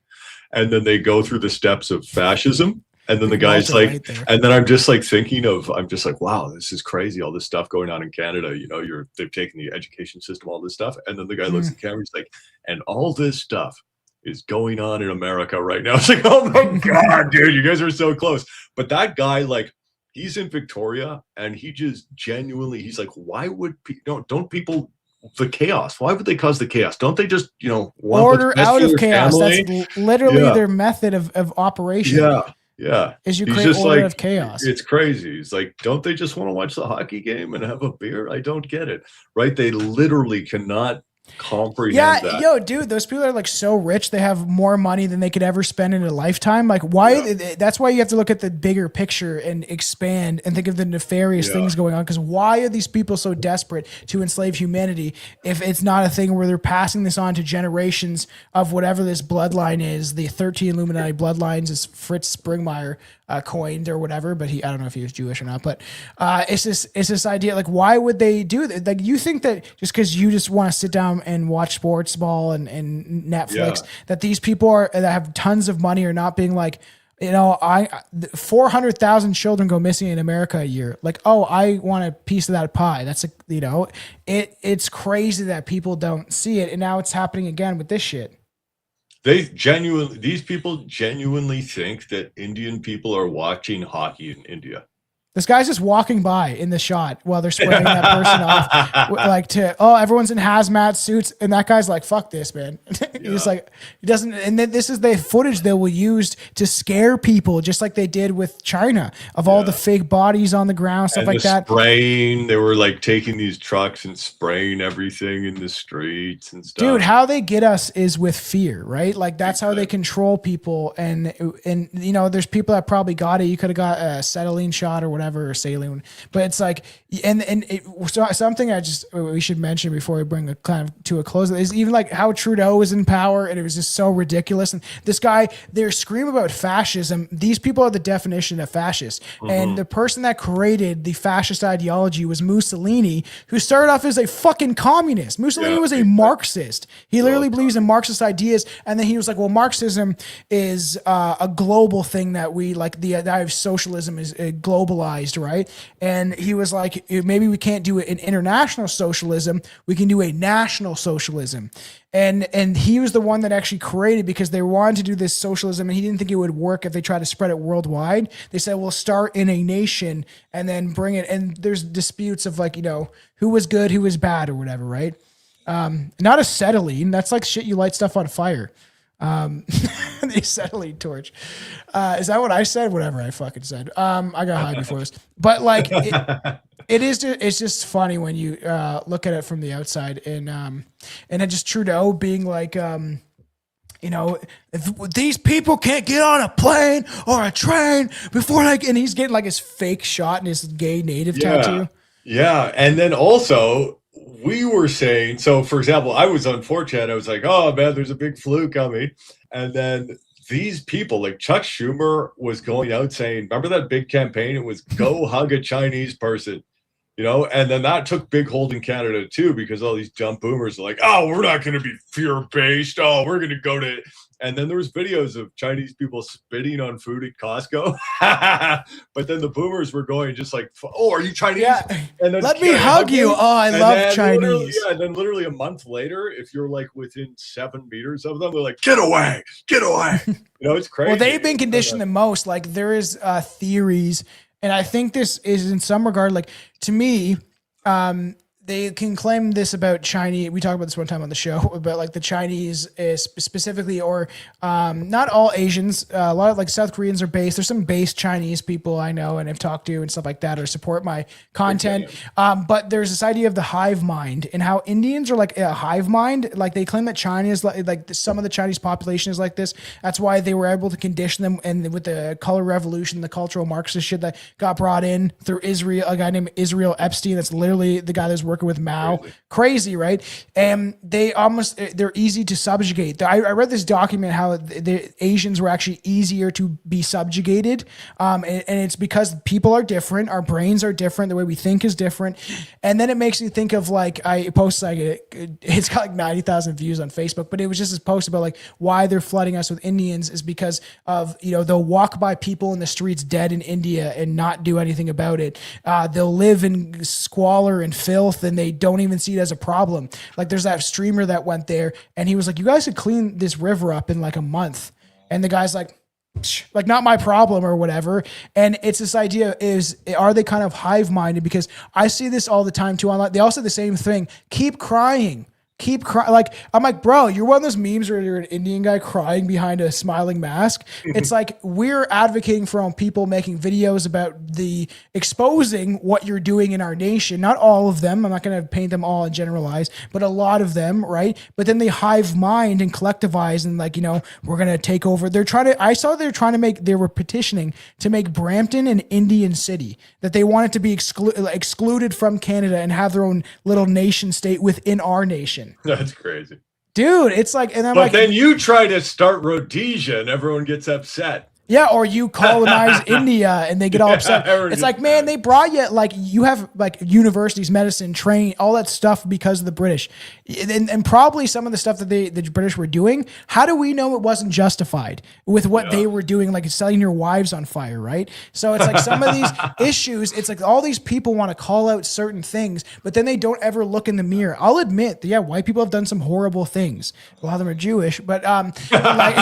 And then they go through the steps of fascism. And then the guy's like, and then I'm just like wow, this is crazy. All this stuff going on in Canada, you know, they've taken the education system, all this stuff. And then the guy looks at the camera, he's like, and all this stuff is going on in America right now. It's like, oh my God, dude, you guys are so close. But that guy, like, he's in Victoria, and he just genuinely, he's like, why would don't people, the chaos, why would they cause the chaos? Don't they just, you know, want order out of chaos? Family? That's literally their method of operation. Yeah. Is you create order of chaos. It's crazy. It's like, don't they just want to watch the hockey game and have a beer? I don't get it. Right? They literally cannot comprehend that. Yo, dude, those people are like so rich, they have more money than they could ever spend in a lifetime. Like, why? That's why you have to look at the bigger picture and expand and think of the nefarious things going on. Because why are these people so desperate to enslave humanity if it's not a thing where they're passing this on to generations of whatever this bloodline is? The 13 Illuminati bloodlines is Fritz Springmeier coined or whatever, but I don't know if he was Jewish or not. But it's this idea, like, why would they do that? Like, you think that just because you just want to sit down and watch sports ball and Netflix, that these people that have tons of money are not being like, you know, 400,000 children go missing in America a year. Like, oh, I want a piece of that pie. That's a, you know, it's crazy that people don't see it, and now it's happening again with this shit. These people genuinely think that Indian people are watching hockey in India. This guy's just walking by in the shot while they're spraying that person off, like everyone's in hazmat suits, and that guy's like, "Fuck this, man." He's like, he doesn't. And then this is the footage they will use to scare people, just like they did with China, of all the fake bodies on the ground, stuff like that. Spraying, they were like taking these trucks and spraying everything in the streets and stuff. Dude, how they get us is with fear, right? Like that's how they control people. And you know, there's people that probably got it. You could have got a acetylene shot or whatever. Or saline, but it's like, so something we should mention before we bring to a close is even like how Trudeau was in power, and it was just so ridiculous. And this guy, they're screaming about fascism. These people are the definition of fascist. And the person that created the fascist ideology was Mussolini, who started off as a fucking communist. Mussolini was a Marxist. He literally believes in Marxist ideas, and then he was like, well, Marxism is a global thing that we like. The idea of socialism is globalized. Right. And he was like, maybe we can't do it in international socialism. We can do a national socialism. And he was the one that actually created, because they wanted to do this socialism, and he didn't think it would work if they tried to spread it worldwide. They said, we'll start in a nation and then bring it. And there's disputes of like, you know, who was good, who was bad or whatever. Right. Not acetylene. That's like shit. You light stuff on fire. The acetylene torch. Is that what I said? Whatever I fucking said. I got high before this, but like it's just funny when you look at it from the outside, and then just Trudeau being like, you know, if these people can't get on a plane or a train before and he's getting like his fake shot and his gay native tattoo. Yeah, and then also, we were saying, so for example, I was on 4chan, I was like, oh man, there's a big flu coming. And then these people, like Chuck Schumer was going out saying, remember that big campaign? It was go hug a Chinese person. You know, and then that took big hold in Canada too, because all these dumb boomers are like, oh, we're not going to be fear-based. Oh, we're going to go to, and then there was videos of Chinese people spitting on food at Costco. But then the boomers were going just like, oh, are you Chinese? Yeah. And then Let me hug you. Oh, I love Chinese. Yeah, and then literally a month later, if you're like within 7 meters of them, they're like, get away, get away. You know, it's crazy. Well, they've been conditioned the most. Like there is theories, and I think this is in some regard, like to me, they can claim this about Chinese. We talked about this one time on the show about like the Chinese specifically, or not all Asians. A lot of like South Koreans are based. There's some based Chinese people I know and have talked to and stuff like that, or support my content. But there's this idea of the hive mind and how Indians are like a hive mind. Like they claim that China is like some of the Chinese population is like this. That's why they were able to condition them. And with the color revolution, the cultural Marxist shit that got brought in through Israel, a guy named Israel Epstein, that's literally the guy that's working with Mao. Crazy, right? And they're easy to subjugate. I read this document how the Asians were actually easier to be subjugated, and it's because people are different, our brains are different, the way we think is different. And then it makes me think of like, I posted like it's got like 90,000 views on Facebook, but it was just this post about like why they're flooding us with Indians is because of, you know, they'll walk by people in the streets dead in India and not do anything about it. They'll live in squalor and filth, and they don't even see it as a problem. Like there's that streamer that went there and he was like, you guys could clean this river up in like a month. And the guy's like not my problem or whatever. And it's this idea are they kind of hive minded? Because I see this all the time too online. They all say the same thing. Keep crying. Keep crying. Like, I'm like, bro, you're one of those memes where you're an Indian guy crying behind a smiling mask. It's like, we're advocating for people making videos about the exposing what you're doing in our nation. Not all of them. I'm not going to paint them all and generalize, but a lot of them. Right. But then they hive mind and collectivize and like, you know, we're going to take over. They were petitioning to make Brampton an Indian city, that they wanted to be excluded from Canada and have their own little nation state within our nation. That's crazy, dude. It's like, and I'm but like, then you try to start Rhodesia and everyone gets upset. Yeah, or you colonize India and they get all upset. It's like, man, they brought you, like, you have like universities, medicine, training, all that stuff because of the British. And probably some of the stuff that the British were doing, how do we know it wasn't justified with what they were doing, like setting your wives on fire, right? So it's like some of these issues, it's like all these people want to call out certain things, but then they don't ever look in the mirror. I'll admit that, yeah, white people have done some horrible things. A lot of them are Jewish, but like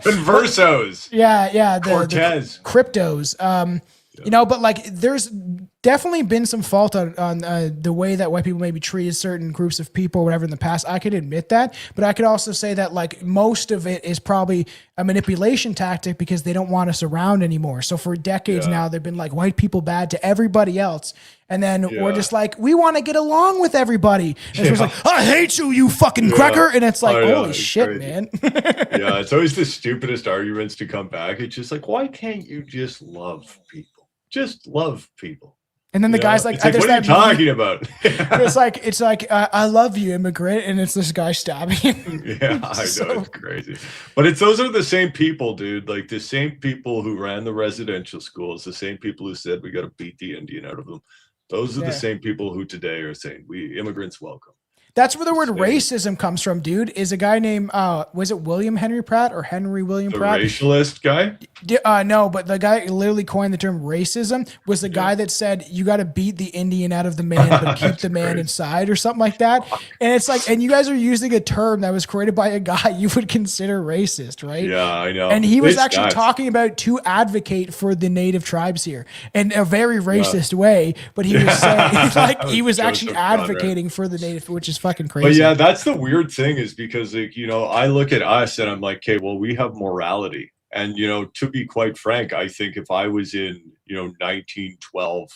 Conversos. Yeah, Cortez. the cryptos. You know, but like there's definitely been some fault on the way that white people maybe treated certain groups of people or whatever in the past. I can admit that, but I could also say that like most of it is probably a manipulation tactic because they don't want us around anymore. So for decades now, they've been like white people bad to everybody else. And then we're just like, we want to get along with everybody. And it's like, I hate you, you fucking cracker. And it's like, holy shit, crazy. Man. Yeah, it's always the stupidest arguments to come back. It's just like, why can't you just love people? Just love people. And then the guy's like, what are you talking about? it's like I love you, immigrant, and it's this guy stabbing him. Yeah, I know, it's crazy. But those are the same people, dude. Like the same people who ran the residential schools, the same people who said we got to beat the Indian out of them. Those are the same people who today are saying we immigrants welcome. That's where the word racism comes from, dude. Is a guy named, was it William Henry Pratt or Henry William Pratt? The racialist guy? No, but the guy literally coined the term racism was the guy that said, you got to beat the Indian out of the man, but keep the man inside or something like that. And it's like, and you guys are using a term that was created by a guy you would consider racist, right? Yeah, I know. And he was actually talking about to advocate for the native tribes here in a very racist way, but he was saying, like, he was actually advocating for the native, which is fucking crazy. But yeah, that's the weird thing is because, like, you know, I look at us and I'm like, okay, well, we have morality. And, you know, to be quite frank, I think if I was in, you know, 1912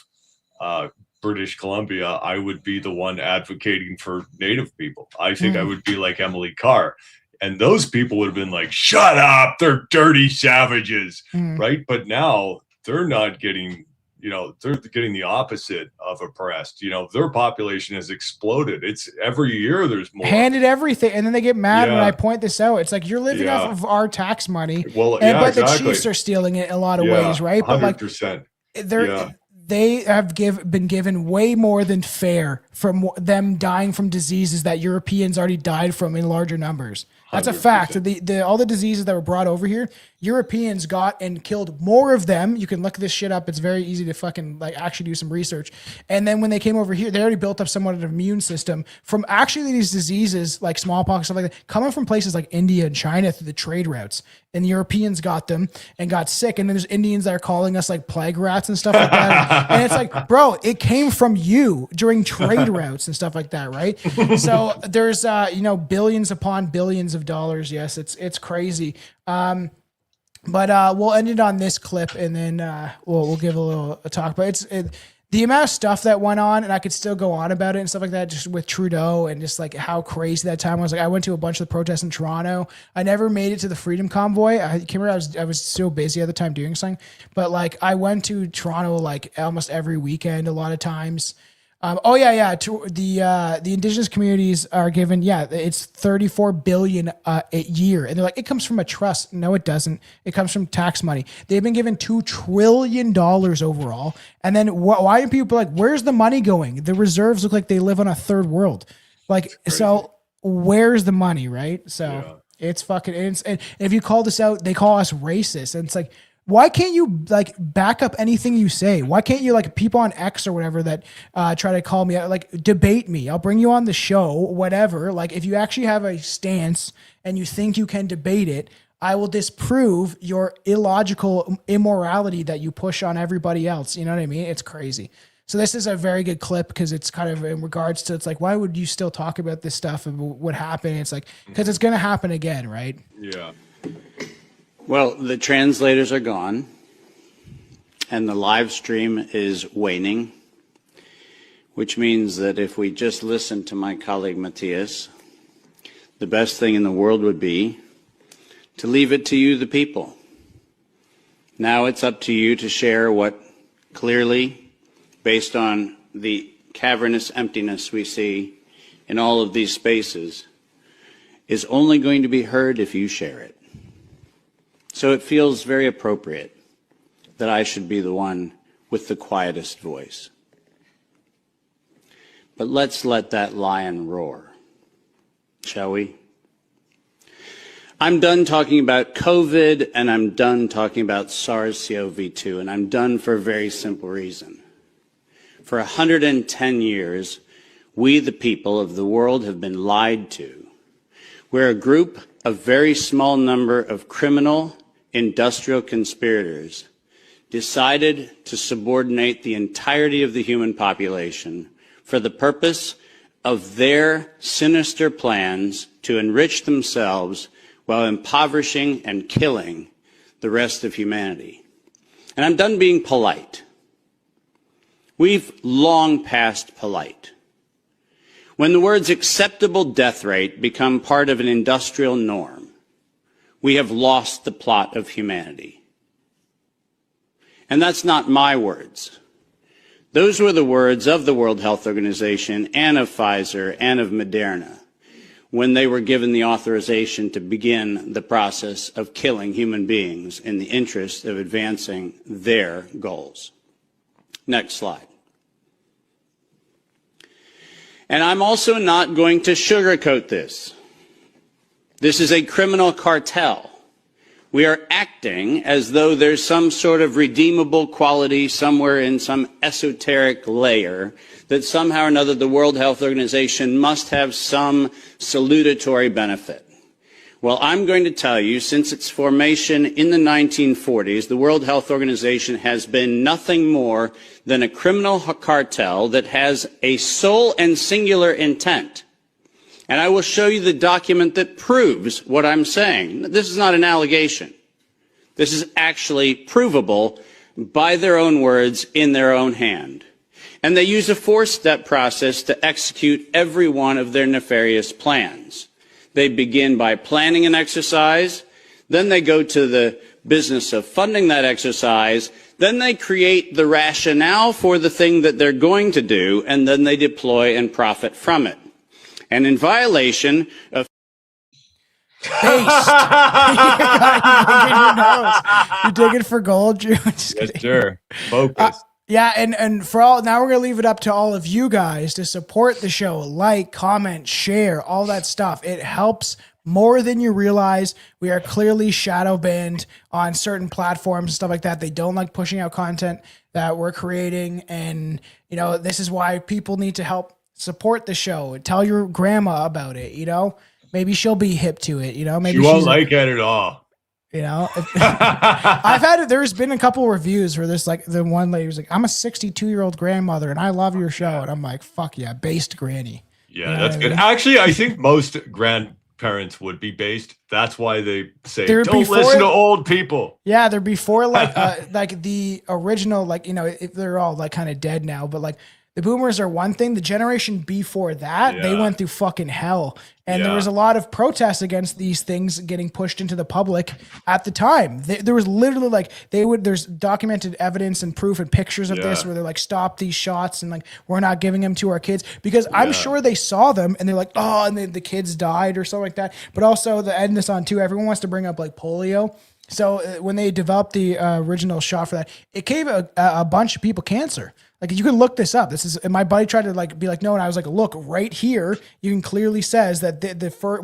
British Columbia, I would be the one advocating for Native people. I think I would be like Emily Carr. And those people would have been like, shut up, they're dirty savages, right? But now they're not getting, you know, they're getting the opposite of oppressed. You know, their population has exploded. It's every year there's more. Handed everything. And then they get mad when I point this out. It's like, you're living off of our tax money. Well, but the Chiefs are stealing it in a lot of ways, right? But 100%. Like, they have been given way more than fair from them dying from diseases that Europeans already died from in larger numbers. That's a fact. All the diseases that were brought over here, Europeans got and killed more of them. You can look this shit up. It's very easy to fucking like actually do some research. And then when they came over here, they already built up somewhat of an immune system from actually these diseases like smallpox, stuff like that, coming from places like India and China through the trade routes. And the Europeans got them and got sick. And then there's Indians that are calling us like plague rats and stuff like that. And it's like, bro, it came from you during trade routes and stuff like that, right? So there's billions upon billions of dollars. Yes, it's crazy. But we'll end it on this clip, and then we'll give a talk. But the amount of stuff that went on, and I could still go on about it and stuff like that, just with Trudeau and just like how crazy that time was. Like I went to a bunch of the protests in Toronto. I never made it to the Freedom Convoy. I can't remember. I was so busy at the time doing something, but like I went to Toronto like almost every weekend, a lot of times. The indigenous communities are given, it's $34 billion a year. And they're like, it comes from a trust. No, it doesn't. It comes from tax money. They've been given $2 trillion overall. And then why do people like, where's the money going? The reserves look like they live on a third world. Like, so where's the money, right? So it's fucking, and if you call this out, they call us racist. And it's like, why can't you like back up anything you say? Why can't you like people on X or whatever that try to call me out, like debate me? I'll bring you on the show, whatever. Like if you actually have a stance and you think you can debate it, I will disprove your illogical immorality that you push on everybody else. You know what I mean? It's crazy. So this is a very good clip because it's kind of in regards to, it's like, why would you still talk about this stuff and what happened? It's like, because it's going to happen again, right? Yeah. Well, the translators are gone, and the live stream is waning, which means that if we just listen to my colleague Matthias, the best thing in the world would be to leave it to you, the people. Now it's up to you to share what clearly, based on the cavernous emptiness we see in all of these spaces, is only going to be heard if you share it. So it feels very appropriate that I should be the one with the quietest voice. But let's let that lion roar, shall we? I'm done talking about COVID, and I'm done talking about SARS-CoV-2, and I'm done for a very simple reason. For 110 years, we, the people of the world, have been lied to. We're a group of very small number of criminal industrial conspirators decided to subordinate the entirety of the human population for the purpose of their sinister plans to enrich themselves while impoverishing and killing the rest of humanity. And I'm done being polite. We've long passed polite. When the words acceptable death rate become part of an industrial norm, we have lost the plot of humanity. And that's not my words. Those were the words of the World Health Organization and of Pfizer and of Moderna when they were given the authorization to begin the process of killing human beings in the interest of advancing their goals. Next slide. And I'm also not going to sugarcoat this. This is a criminal cartel. We are acting as though there's some sort of redeemable quality somewhere in some esoteric layer that somehow or another the World Health Organization must have some salutatory benefit. Well, I'm going to tell you, since its formation in the 1940s, the World Health Organization has been nothing more than a criminal cartel that has a sole and singular intent. And I will show you the document that proves what I'm saying. This is not an allegation. This is actually provable by their own words in their own hand. And they use a four-step process to execute every one of their nefarious plans. They begin by planning an exercise, then they go to the business of funding that exercise, then they create the rationale for the thing that they're going to do, and then they deploy and profit from it. And in violation of Based. You're digging for gold, Drew. Yes, sir. Focus. Yeah, and for all now, we're gonna leave it up to all of you guys to support the show, like, comment, share, all that stuff. It helps more than you realize. We are clearly shadow banned on certain platforms and stuff like that. They don't like pushing out content that we're creating, and you know, this is why people need to help support the show. Tell your grandma about it. You know, maybe she'll be hip to it. You know, maybe she won't like it at all. You know, I've had it. There's been a couple reviews where there's like the one lady was like, "I'm a 62-year-old grandmother and I love your show," and I'm like, "Fuck yeah, based granny." Yeah, you know that's good. Actually, I think most grandparents would be based. That's why they say don't listen to old people. Yeah, they're before like the original, like, you know, if they're all like kind of dead now, but like the boomers are one thing. The generation before that, they went through fucking hell. And there was a lot of protests against these things getting pushed into the public at the time. There was literally like, there's documented evidence and proof and pictures of this where they're like, stop these shots and like, we're not giving them to our kids, because I'm sure they saw them and they're like, oh, and the kids died or something like that. But also the end this on too, everyone wants to bring up like polio. So when they developed the original shot for that, it gave a bunch of people cancer. Like, you can look this up. This is, and my buddy tried to like be like, no, and I was like, look right here, you can clearly says that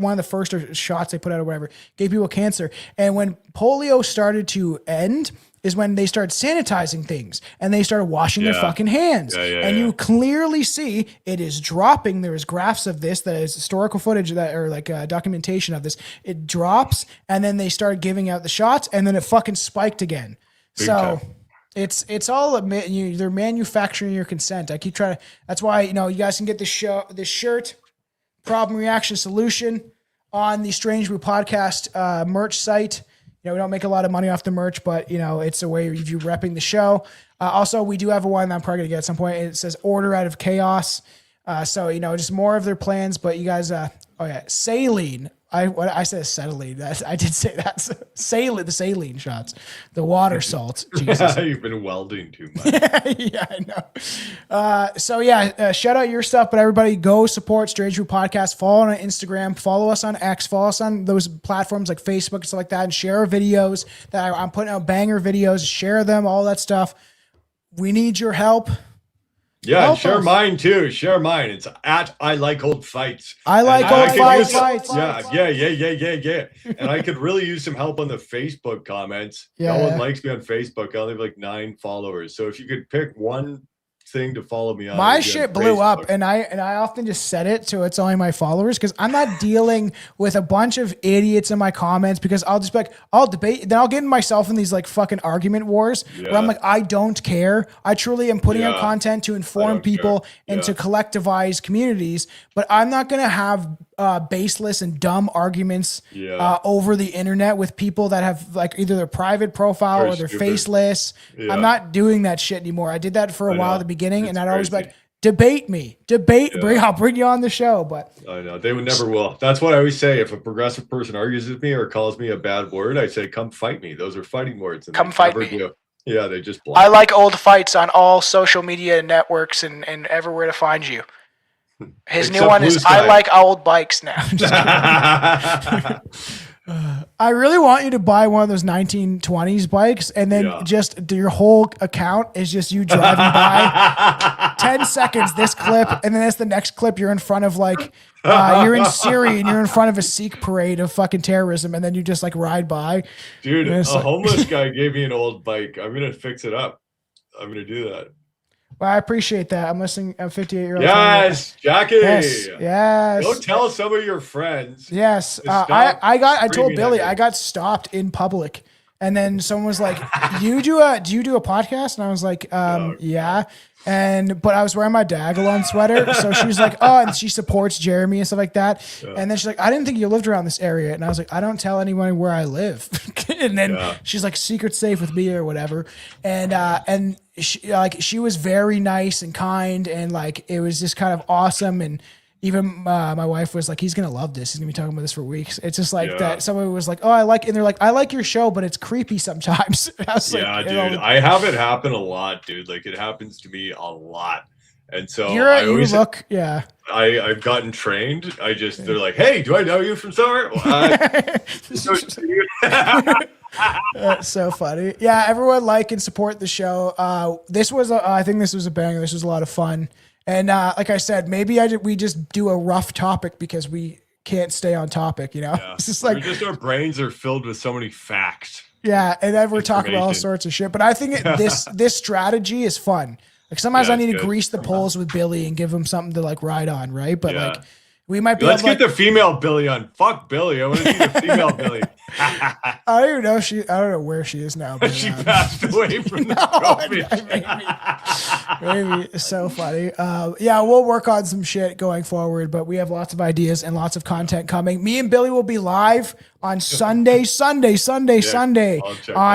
one of the first shots they put out or whatever gave people cancer. And when polio started to end is when they started sanitizing things and they started washing their fucking hands. And you clearly see it is dropping. There is graphs of this, that is historical footage that, or like documentation of this. It drops, and then they started giving out the shots, and then it fucking spiked again. Big time. It's all they're manufacturing your consent. I keep trying to. That's why, you know, you guys can get this shirt, problem reaction solution, on the Strange Brew podcast merch site. You know, we don't make a lot of money off the merch, but you know, it's a way of you repping the show. Also, we do have a one that I'm probably gonna get at some point. It says "Order out of chaos." So you know, just more of their plans. But you guys, saline. I said acetylene. I did say that. Saline, the saline shots, the water salt. Jesus, you've been welding too much. Yeah, I know. Shout out your stuff, but everybody go support Strange Brew Podcast. Follow on Instagram. Follow us on X. Follow us on those platforms like Facebook and stuff like that, and share our videos. That I'm putting out banger videos. Share them, all that stuff. We need your help. Yeah, and share mine too. Share mine. It's at I Like Old Fights. I like old fights. Yeah. And I could really use some help on the Facebook comments. No one likes me on Facebook. I only have like 9 followers. So if you could pick one thing to follow me on. My shit blew up, and I often just set it so it's only my followers, because I'm not dealing with a bunch of idiots in my comments, because I'll just be like, I'll debate, then I'll get myself in these like fucking argument wars where I'm like, I don't care. I truly am putting out content to inform people and to collectivize communities, but I'm not going to have baseless and dumb arguments over the internet with people that have like either their private profile or they're faceless. I'm not doing that shit anymore. I did that for a while at the beginning, and I'd always be like, debate me. I'll bring you on the show. But I know they would never will. That's what I always say. If a progressive person argues with me or calls me a bad word, I say, come fight me. Those are fighting words. And come fight me. Yeah, they just I like old fights on all social media networks and everywhere to find you. His new one is I like old bikes now. I really want you to buy one of those 1920s bikes, and then just your whole account is just you driving by 10 seconds, this clip, and then that's the next clip. You're in front of like, you're in Syria and you're in front of a Sikh parade of fucking terrorism, and then you just like ride by. Dude, a homeless guy gave me an old bike. I'm going to fix it up. I'm going to do that. Well, I appreciate that. I'm listening. I'm 58-year-old. Yes, Jackie. Yes. Go tell some of your friends. Yes. I told Billy I got stopped in public, and then someone was like, do you do a podcast? And I was like, yeah. But I was wearing my Dagalon sweater. So she was like, oh, and she supports Jeremy and stuff like that. Yeah. And then she's like, I didn't think you lived around this area. And I was like, I don't tell anyone where I live. And then she's like, secret safe with me or whatever. And she was very nice and kind. And like, it was just kind of awesome. And even my wife was like, he's going to love this. He's going to be talking about this for weeks. It's just like that. Someone was like, oh, and they're like, I like your show, but it's creepy sometimes. I was dude. I have it happen a lot, dude. Like it happens to me a lot. And so I've gotten trained. They're like, hey, do I know you from somewhere? That's so funny. Yeah, everyone like and support the show. This was, I think this was a banger. This was a lot of fun. And like I said, maybe we just do a rough topic because we can't stay on topic, you know? Yeah. It's just like, our brains are filled with so many facts. yeah, and then we're talking about all sorts of shit. But I think this strategy is fun. Like sometimes I need to grease the poles with Billy and give him something to like ride on, right? But like we might be. Let's get the female Billy on. Fuck Billy. I want to see the female Billy. I don't even know I don't know where she is now. But, she passed away from the COVID. Maybe it's so funny. Yeah, we'll work on some shit going forward, but we have lots of ideas and lots of content coming. Me and Billy will be live on Sunday on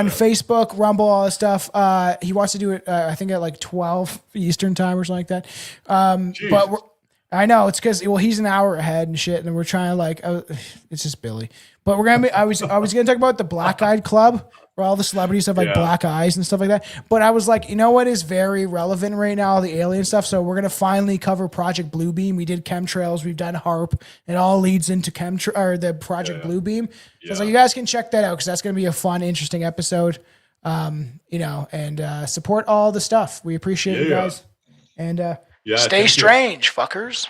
Facebook, Rumble, all this stuff. He wants to do it, I think at like 12 Eastern time or something like that. But I know it's because he's an hour ahead and shit, and we're trying to like it's just Billy. But we're gonna be. I was gonna talk about the Black Eyed Club, where all the celebrities have like black eyes and stuff like that. But I was like, you know what is very relevant right now, all the alien stuff. So we're gonna finally cover Project Bluebeam. We did chemtrails, we've done HARP. It all leads into the Project Bluebeam. So you guys can check that out because that's gonna be a fun, interesting episode. You know, and support all the stuff. We appreciate you guys. And stay strange, fuckers.